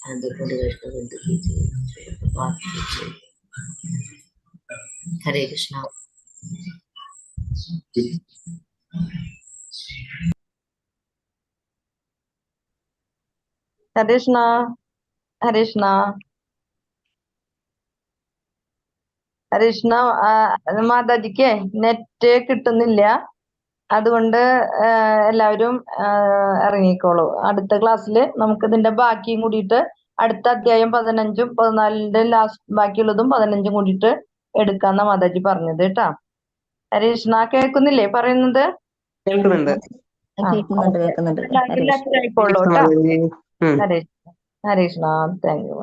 അനന്തകോടി വൈഷ്ണവവൃന്ദം കീ ജയ. പ്രഭാത് കീ ജയ. ഹരേ കൃഷ്ണ.
ഹരേ കൃഷ്ണ. ഹരേ കൃഷ്ണ. ഹരേ കൃഷ്ണ. മാതാജിക്ക് നെറ്റ് കിട്ടുന്നില്ല, അതുകൊണ്ട് എല്ലാവരും ഇറങ്ങിക്കോളൂ. അടുത്ത ക്ലാസ്സിൽ നമുക്ക് ഇതിന്റെ ബാക്കിയും കൂടിയിട്ട് അടുത്ത അധ്യായം 15ഉം 14ന്റെ ലാസ്റ്റ് ബാക്കിയുള്ളതും 15ഉം കൂടിയിട്ട് എടുക്കാന്ന മാതാജി പറഞ്ഞത് കേട്ടാ. ഹരേ കൃഷ്ണ കേൾക്കുന്നില്ലേ പറയുന്നത്?
കേൾക്കുന്നുണ്ട്.
ആ
കേൾക്കുന്നുണ്ട്
ഓക്കെ.
കേൾക്കുന്നുണ്ട്.
എല്ലാവർക്കും
ഹരേ
ലെഫ്റ്റ്
കൃഷ്ണ.
ആയിക്കോളൂ
കൃഷ്ണ
കേട്ടാ.
Mataji.
Hare Hare Krishna. Thank you.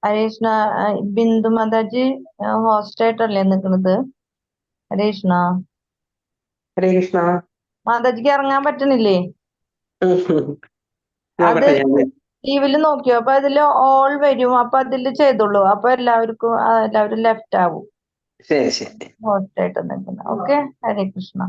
Hare Krishna. Bindu mataji host ആയിട്ടല്ലേ നിൽക്കുന്നത്? ഹരേ കൃഷ്ണ.
ഹരേ കൃഷ്ണ.
മാതാജിക്ക് ഇറങ്ങാൻ പറ്റണില്ലേ? അത്
നോക്കട്ടെ ഞാൻ.
ലീവില് നോക്കിയോ? അപ്പൊ അതില് ഓൾ വരും. അപ്പൊ അതില് ചെയ്തോളൂ. അപ്പൊ എല്ലാവരും ലെഫ്റ്റ് ആവും
ശരി ശരി.
ഹോസ്റ്റ് ആയിട്ട് നിൽക്കുന്നത്. ഓക്കെ. ഹരേ കൃഷ്ണ.